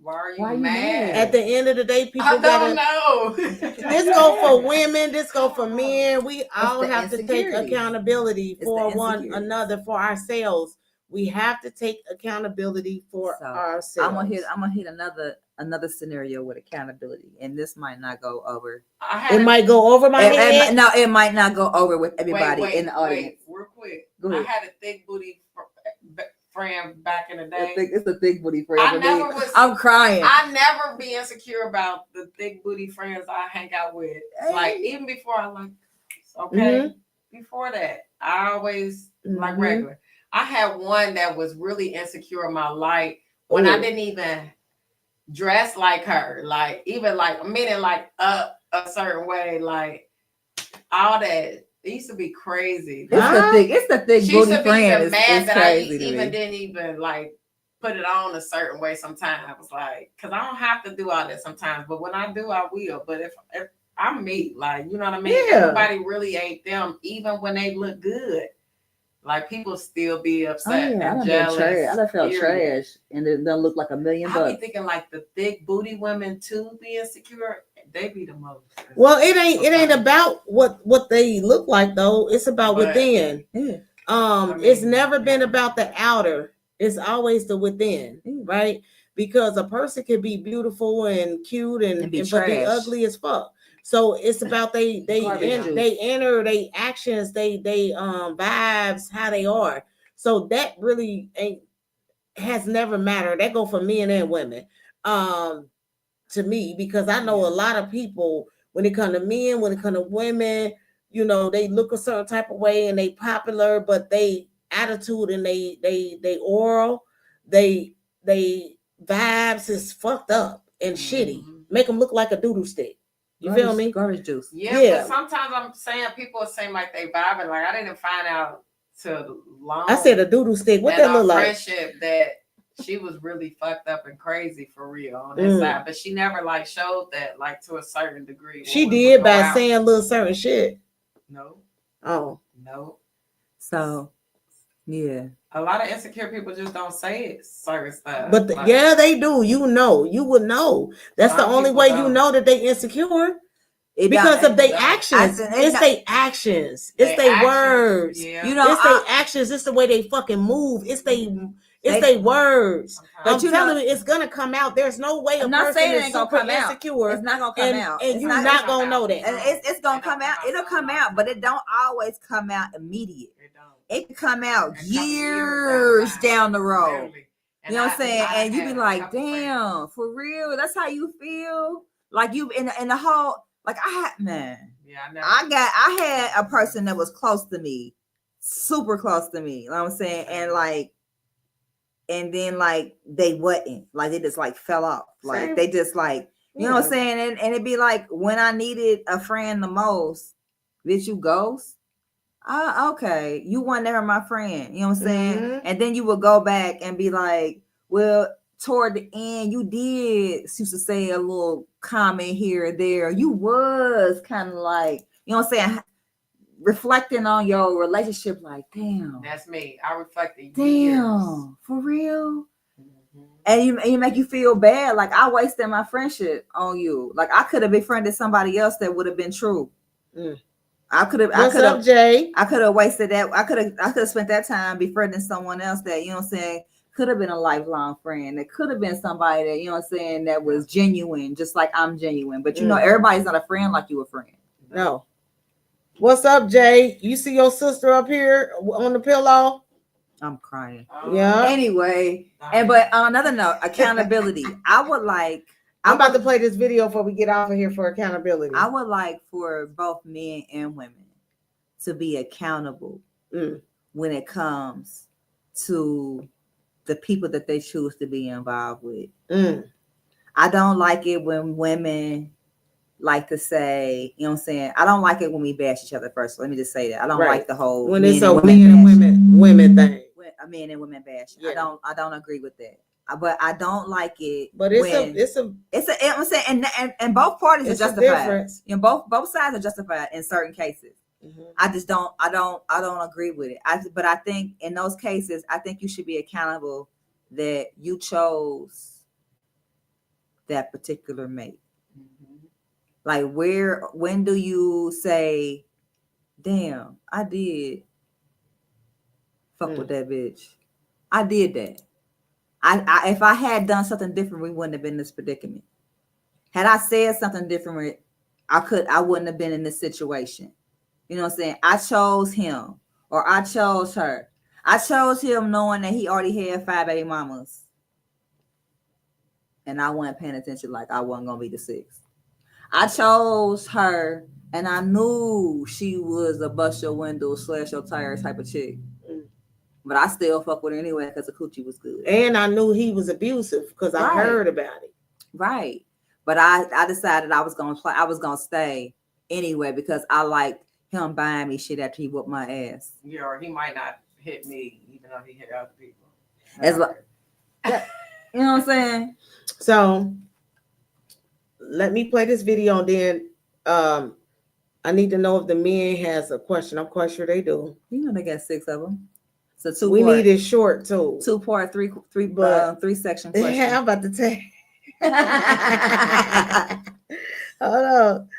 why are you mad? At the end of the day, people I don't know. This go for women. This go for men. We all have to take accountability for one another, for ourselves. We have to take accountability for ourselves. I'm gonna hit another scenario with accountability, and this might not go over. It might go over my head. No, it might not go over with everybody in the audience. Real quick, I had a thick booty friend back in the day. It's a thick booty friend. I'm crying. I never be insecure about the thick booty friends I hang out with. Like even before I like, before that, I always like regular. I had one that was really insecure in my life when I didn't even dress like her, like even like meaning like a certain way, like all that. It used to be crazy. It's the thick She booty used to be friend. even mad It's that I crazy to even me. didn't even like put it on a certain way sometimes, like because I don't have to do all that sometimes, but when I do, I will. But if I'm me, like you know what I mean, Yeah. everybody really ain't them, even when they look good. Like people still be upset and jealous. I done felt period. trash, and it doesn't look like $1 million. I be thinking like the thick booty women too be insecure. They be the most. Well, it ain't about what they look like though. It's about But- within. Yeah. It's never been about the outer. It's always the within, Yeah. right? Because a person can be beautiful and cute And be but they trash. ugly as fuck. So it's about they Garbage juice. they enter, they actions, they vibes, how they are. So that really has never mattered. That go for men and women. To me, because I know a lot of people when it come to men, when it come to women, you know, they look a certain type of way and they popular, but they attitude and they oral, they vibes is fucked up and shitty. Make them look like a doodle stick. You feel me? Garbage juice. Yeah, Yeah. but sometimes I'm saying people are saying like they vibing. Like I didn't find out till long. I said a doodle stick. What in that our look like? friendship that she was really fucked up and crazy for real on that side, but she never like showed that like to a certain degree. when She we did would go by out. saying little certain shit. No, Oh, no. So, yeah. A lot of insecure people just don't say it. Certain stuff, but like, yeah, they do. You know, you would know. That's the Some only people way you don't. know that they insecure. It Because don't- of their don't. actions. I- It's their actions. It's They their actions, words. Yeah. You know, It's their actions. It's the way they fucking move. It's their words. Sometimes. I'm But you telling know- you, it's gonna come out. There's no way a I'm not person saying it is ain't gonna super come out. insecure It's not gonna come and, out. and It's you're not not gonna gonna know that. And it's gonna It don't come out. come out It'll so come long. out, but it don't always come out immediate. It don't. It can come out It come years down the road. Literally. You know what I'm saying? And you be had a like, couple friends. damn, for real? That's how you feel? Like you in the whole, like Yeah, I had a person that was close to me, super close to me. You know what I'm saying? And then like they wasn't, like they just like fell off. Like Same. they just like, you know what I'm saying? And it'd be like when I needed a friend the most, bitch, you ghost. Okay, you weren't never my friend. You know what I'm saying? Mhm. And then you would go back and be like, well, toward the end, you did used to say a little comment here or there. You was kind of like, you know what I'm saying, reflecting on your relationship, like, damn, That's me. I reflected years. damn, for real. Mhm. And you make you feel bad, like I wasted my friendship on you. Like I could have befriended somebody else that would have been true. Mm. I could have. What's up, Jay? I could have wasted that. I could have spent that time befriending someone else that, you know what I'm saying, could have been a lifelong friend. That could have been somebody that, you know what I'm saying, that was genuine, just like I'm genuine. But you know, everybody's not a friend like you a friend. No. What's up, Jay? You see your sister up here on the pillow? I'm crying. Yeah. Anyway, but on another note, accountability. I'm about to play this video before we get off of here for accountability. I would like for both men and women to be accountable when it comes to the people that they choose to be involved with. I don't like it when women like to say, you know what I'm saying? I don't like it when we bash each other first. Let me just say that. I don't like the whole when it's a men and women thing. A men and women bash. Yeah. I don't agree with that. But I don't like it. But I'm saying, and both parties are justified. You know, both sides are justified in certain cases. I just don't agree with it. But I think in those cases, I think you should be accountable that you chose that particular mate. Like when do you say, damn, I did fuck with that bitch. I did that. I if I had done something different, we wouldn't have been in this predicament. Had I said something different, I wouldn't have been in this situation. You know what I'm saying? I chose him or I chose her. I chose him knowing that he already had 5 baby mamas. And I wasn't paying attention, like I wasn't gonna be the 6th. I chose her and I knew she was a bust your window, slash your tires type of chick. But I still fuck with her anyway because the coochie was good. And I knew he was abusive because I heard about it. Right. But I decided I was gonna stay anyway because I liked him buying me shit after he whooped my ass. Yeah, or he might not hit me, even though he hit other people. As like, you know what I'm saying? So let me play this video and then I need to know if the men has a question. I'm quite sure they do. You know they got 6 of them. So 2 We part, need it short too. 2-part, three But- 3 section question. Yeah, I'm about to tell. Hold on.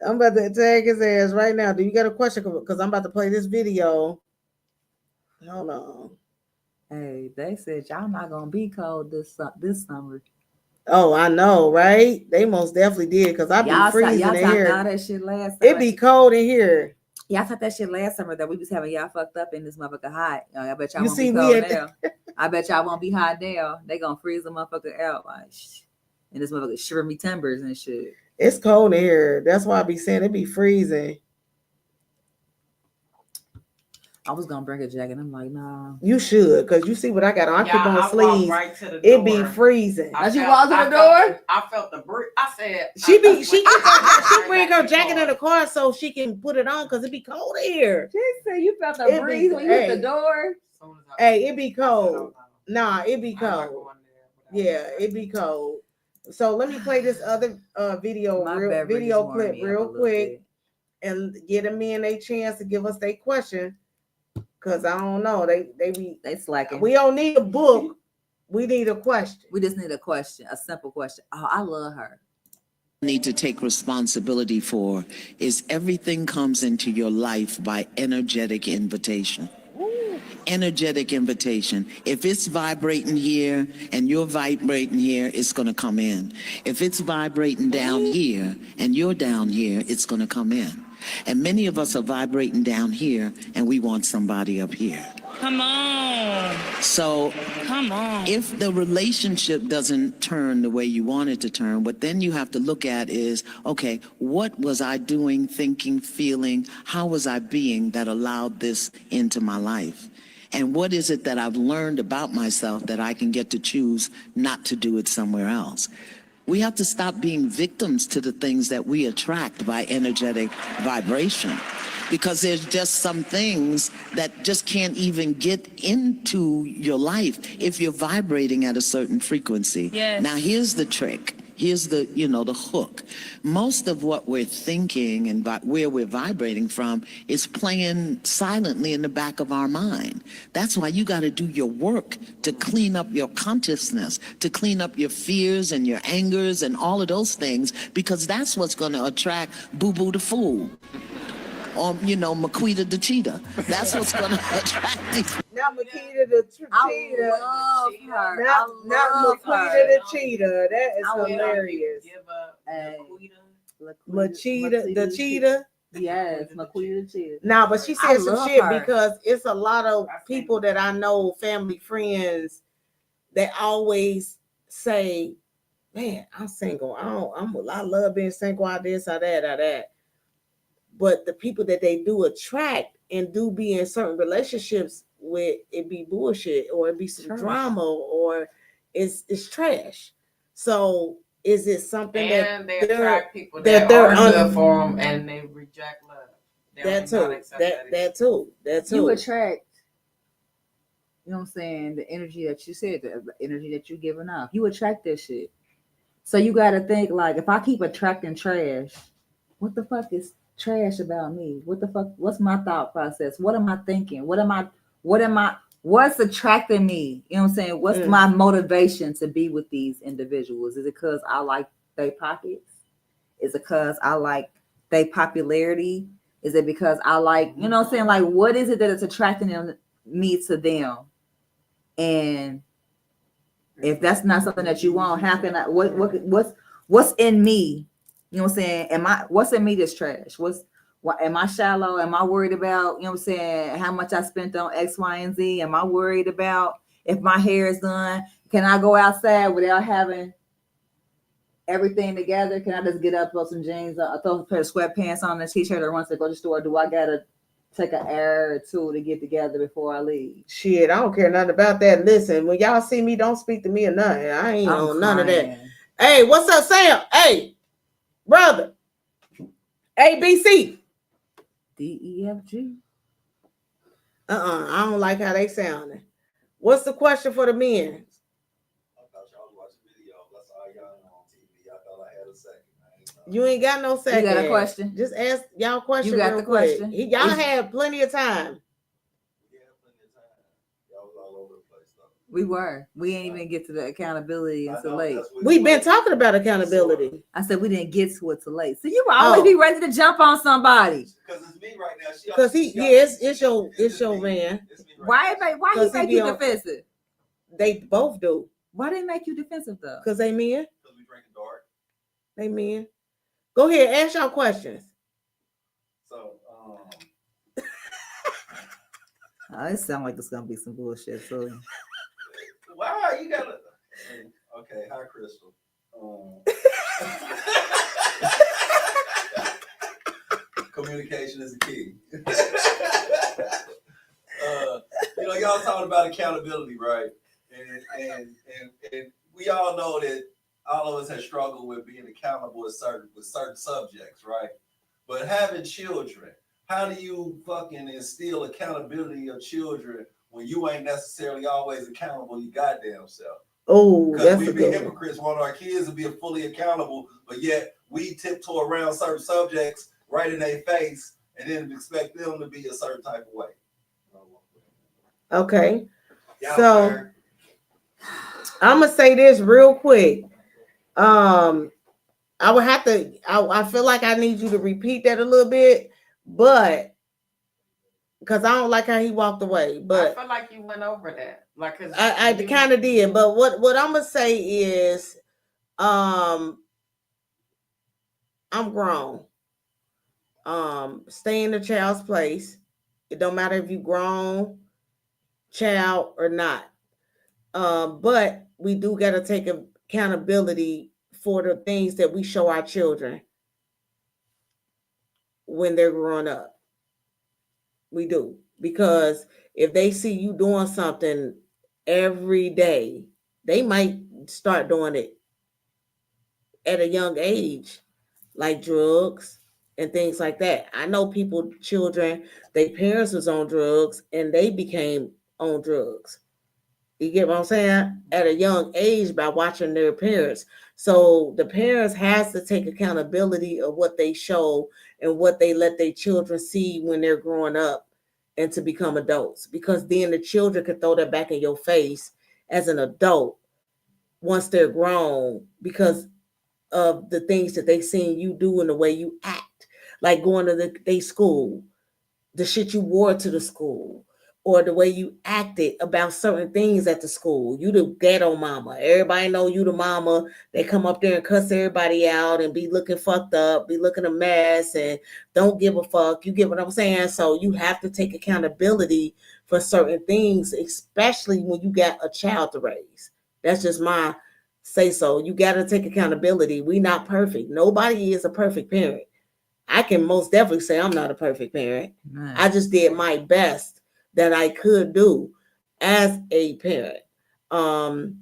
I'm about to tag his ass right now. Do you got a question? Because I'm about to play this video. Hold on. Hey, they said y'all not gonna be cold this summer. Oh, I know, right? They most definitely did because I be freezing y'all in talked all here. that shit last summer. It be cold in here. Y'all thought that shit last summer that we was having y'all fucked up in this motherfucker hot. I bet y'all You won't see, be we cold had- now. I bet y'all won't be hot now. They gonna freeze the motherfucker out like and this motherfucker shiver me timbers and shit. It's cold in here. That's why I be saying it be freezing. I was gonna bring a jacket. I'm like, nah. You should, because you see what I got on. I keep on walked sleeves. right to the It door. be freezing. As you walk to the door? I felt the breeze. I said, She bring her jacket in the car so she can put it on because it be cold in here. She said you felt the It be- breeze when you hit hey. the door. Hey, it be cold. Nah, it be cold. Yeah, it be cold. So let me play this other video, My real beverage video is warming clip me up a real little quick, bit. and get them in a chance to give us their question. Cause I don't know, They slacking. we don't need a book, we need a question. We just need a question, a simple question. Oh, I love her. Need to take responsibility for is everything comes into your life by energetic invitation. Energetic invitation. If it's vibrating here and you're vibrating here, it's going to come in. If it's vibrating down here and you're down here, it's going to come in. And many of us are vibrating down here and we want somebody up here. Come on. So Come on. if the relationship doesn't turn the way you want it to turn, what then you have to look at is, okay, what was I doing, thinking, feeling? How was I being that allowed this into my life? And what is it that I've learned about myself that I can get to choose not to do it somewhere else? We have to stop being victims to the things that we attract by energetic vibration. Because there's just some things that just can't even get into your life if you're vibrating at a certain frequency. Yes. Now, here's the trick. Here's the, the hook. Most of what we're thinking and where we're vibrating from is playing silently in the back of our mind. That's why you got to do your work to clean up your consciousness, to clean up your fears and your angers and all of those things, because that's what's going to attract Boo Boo the Fool. Or, Maquita the Cheetah. That's what's going to attract these. Not Makita the cheetah. I love her. Not I love Makita her. the cheetah. That is I love hilarious. Give up. Hey. Machita the cheetah. Yes, Maquita the cheetah. Nah, but she I said some love shit her. because it's a lot of people that I know, family, friends, that always say, "Man, I'm single. I love being single. I this, I that." But the people that they do attract and do be in certain relationships with, it be bullshit or it be some Trash. drama or it's trash. So is it something And they they're- attract people that that they're are un- good for them, and they reject love. They that do not too? accept That too. You attract, you know what I'm saying, the energy that you said, the energy that you're giving off. You attract that shit. So you got to think, like, if I keep attracting trash, what the fuck is trash about me? What the fuck? What's my thought process? What am I thinking? What's attracting me? You know what I'm saying? What's my motivation to be with these individuals? Is it because I like their pockets? Is it because I like their popularity? Is it because I like, you know what I'm saying? Like, what is it that is attracting me to them? And if that's not something that you want, how can I, what's in me? You know what I'm saying? What's in me that's trash? What am I shallow? Am I worried about, you know what I'm saying, how much I spent on X, Y, and Z? Am I worried about if my hair is done? Can I go outside without having everything together? Can I just get up, throw some jeans, throw a pair of sweatpants on, a t-shirt, or once I go to the store? Do I gotta take an hour or two to get together before I leave? Shit, I don't care nothing about that. Listen, when y'all see me, don't speak to me or nothing. I ain't on none of that. Hey, what's up, Sam? Hey, brother. ABC. DEFG. I don't like how they sounding. What's the question for the men? I thought y'all was watching video. That's all y'all know on TV. I thought I had a second. You ain't got no second. You got a question? Just ask y'all question. You got real the quick. question? Y'all had plenty of time. We had plenty of time. Y'all was all over the place though. We were. We ain't even get to the accountability I until know, late. that's what We've it been was. talking about accountability. I said we didn't get to it till late. So you will always be ready to jump on somebody. Because it's me right now. Because it's your man. It's me right now. Why he 'Cause he make be you on- defensive? They both do. Why they make you defensive though? Because they men. Because we drinking dark. They men. Go ahead, ask y'all questions. So, It sounds like it's gonna be some bullshit. So wow, you gotta. Okay, hi, Crystal. Communication is the key. Y'all talking about accountability, right? And we all know that all of us have struggled with being accountable with certain subjects, right? But having children, how do you fucking instill accountability of children when you ain't necessarily always accountable your goddamn self? Oh, Because that's we a be good one. hypocrites, want our kids to be fully accountable, but yet we tiptoe around certain subjects right in their face and then expect them to be a certain type of way. Okay. Y'all So fair. I'm gonna say this real quick. I would have to. I feel like I need you to repeat that a little bit, but because I don't like how he walked away. I But feel like you went over that. Like, 'cause I you- kind of did. But what I'm gonna say is, I'm grown. Stay in the child's place. It don't matter if you grown, child or not. But we do got to take accountability for the things that we show our children when they're growing up. We do. Because if they see you doing something every day, they might start doing it at a young age, like drugs and things like that. I know people, children, their parents was on drugs and they became on drugs. You get what I'm saying? At a young age by watching their parents. So the parents has to take accountability of what they show and what they let their children see when they're growing up and to become adults. Because then the children can throw that back in your face as an adult once they're grown because of the things that they seen you do and the way you act. Like going to their school, the shit you wore to the school, or the way you acted about certain things at the school. You the ghetto mama. Everybody know you the mama. They come up there and cuss everybody out and be looking fucked up, be looking a mess, and don't give a fuck. You get what I'm saying? So you have to take accountability for certain things, especially when you got a child to raise. That's just my say so. You got to take accountability. We not perfect. Nobody is a perfect parent. I can most definitely say I'm not a perfect parent. man. I just did my best that I could do as a parent. And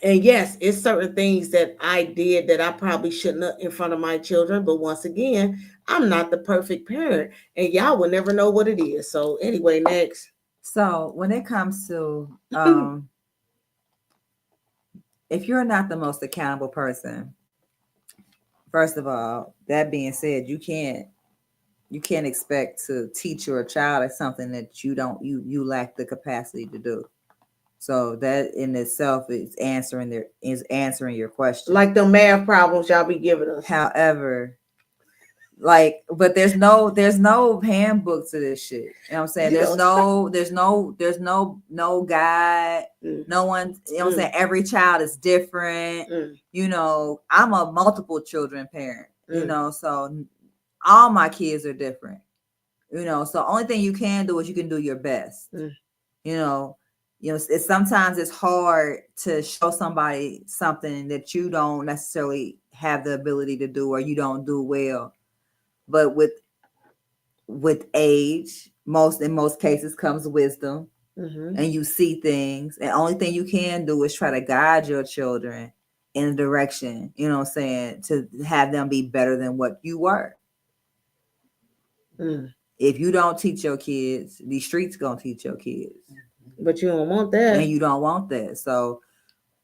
yes, it's certain things that I did that I probably shouldn't have in front of my children. But once again, I'm not the perfect parent, and y'all will never know what it is. So anyway, next. So when it comes to if you're not the most accountable person, first of all, that being said, you can't expect to teach your child something that you lack the capacity to do. So that in itself is answering your question. Like the math problems y'all be giving us. However, but there's no handbook to this shit. You know what I'm saying? There's no guide. No one, you know what I'm saying? Every child is different. You know, I'm a multiple children parent, you know, so all my kids are different, you know, so only thing you can do is you can do your best. You know, it's sometimes it's hard to show somebody something that you don't necessarily have the ability to do or you don't do well. But with age, in most cases comes wisdom, and you see things. And only thing you can do is try to guide your children in a direction, you know what I'm saying, to have them be better than what you were. If you don't teach your kids, these streets gonna teach your kids. But you don't want that. And you don't want that. So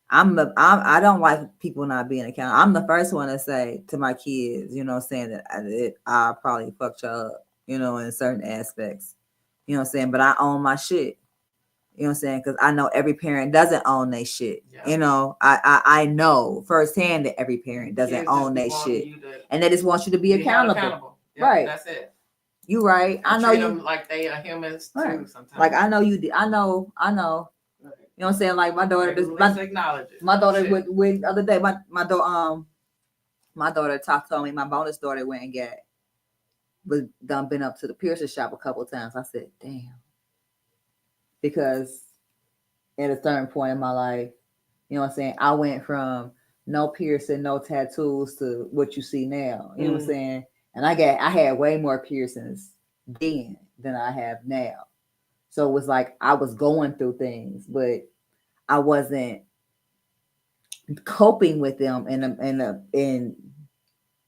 I don't like people not being accountable. I'm the first one to say to my kids, you know what I'm saying, that I probably fucked you up, you know, in certain aspects. You know what I'm saying? But I own my shit. You know what I'm saying? Because I know every parent doesn't own their shit. Yeah. You know, I know firsthand that every parent doesn't own their shit. And they just want you to be accountable. Yeah, right. That's it. You right. I know them like they are humans too sometimes. Like I know you did. I know. You know what I'm saying? Like my daughter acknowledge it. My daughter with the other day, my daughter told me my bonus daughter went and been up to the piercing shop a couple of times. I said, damn. Because at a certain point in my life, you know what I'm saying, I went from no piercing, no tattoos to what you see now. You know what I'm saying? And I had way more piercings then than I have now. So it was like I was going through things, but I wasn't coping with them in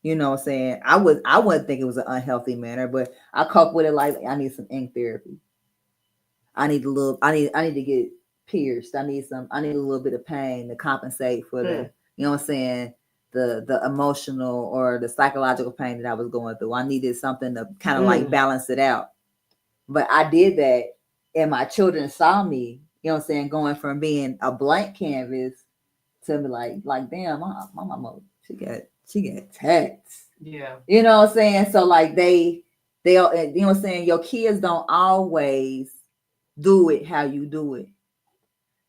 you know what I'm saying? I wouldn't think it was an unhealthy manner, but I cope with it like I need some ink therapy. I need to get pierced. I need a little bit of pain to compensate for the, you know what I'm saying, the emotional or the psychological pain that I was going through. I needed something to kind of like balance it out. But I did that, and my children saw me, you know what I'm saying, going from being a blank canvas to be like damn, my mama, she got tats. Yeah. You know what I'm saying? So like they you know what I'm saying, your kids don't always do it how you do it.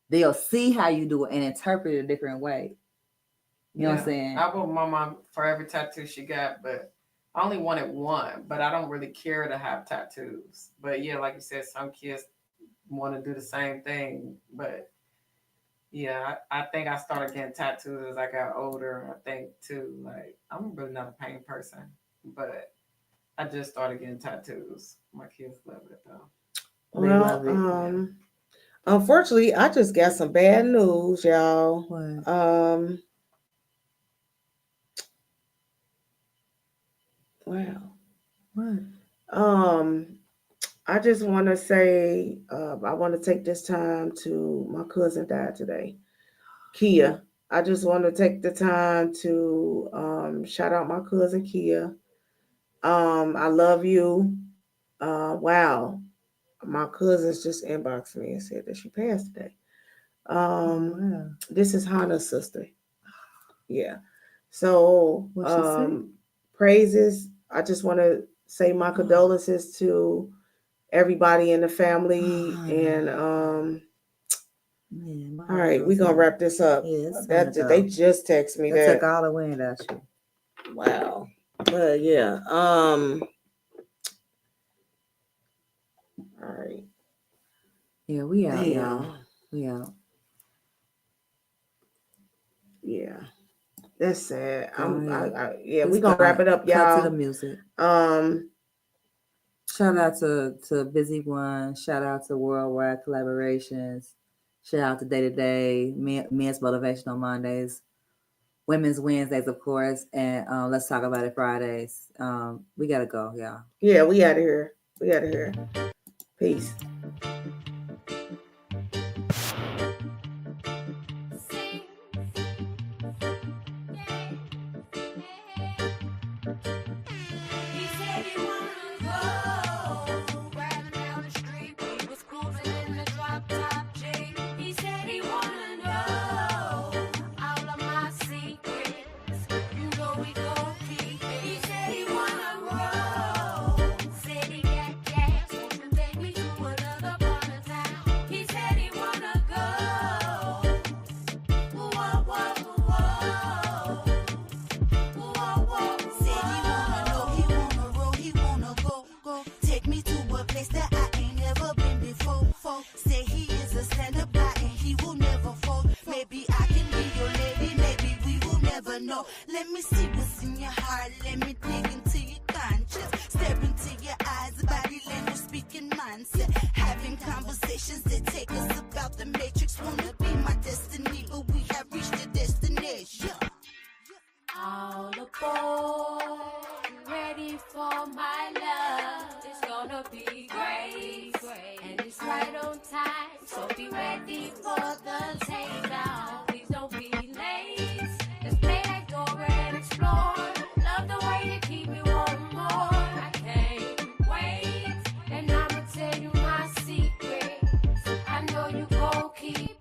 They'll see how you do it and interpret it a different way. You know what I'm saying? I want my mom for every tattoo she got, but I only wanted one, but I don't really care to have tattoos. But yeah, like you said, some kids want to do the same thing. But yeah, I think I started getting tattoos as I got older. I think too, like I'm really not a pain person, but I just started getting tattoos. My kids love it though. Well, unfortunately, I just got some bad news, y'all. What? Wow. What? I just want to say, I want to take this time to, my cousin died today, Kia. I just want to take the time to shout out my cousin Kia. I love you. Wow. My cousins just inboxed me and said that she passed today. Wow. This is Hannah's sister. Yeah. So praises. I just want to say my condolences to everybody in the family. And all right, we're gonna wrap this up. They just text me that. Took all the wind out you. Wow. But yeah. All right. Yeah, we out, y'all. We out. Yeah. That's sad. We're gonna wrap it up, y'all. Cut to the music. Shout out to Busy One. Shout out to Worldwide Collaborations. Shout out to Day to Day, Men's Motivational Mondays, Women's Wednesdays, of course, and Let's Talk About It Fridays. We gotta go, y'all. Yeah, we out of here. Peace. Say he is a stand-up guy and he will never fall. Maybe I can be your lady, maybe we will never know. Let me see what's in your heart, let me dig into your conscience. Stare into your eyes, body language, speaking mindset. Having conversations that take us about the matrix. Wanna be my destiny, but we have reached the destination. be ready for the takedown. Please don't be late. Let's play that door and explore. Love the way you keep me wanting more. I can't wait, and I'ma tell you my secret. I know you gon' keep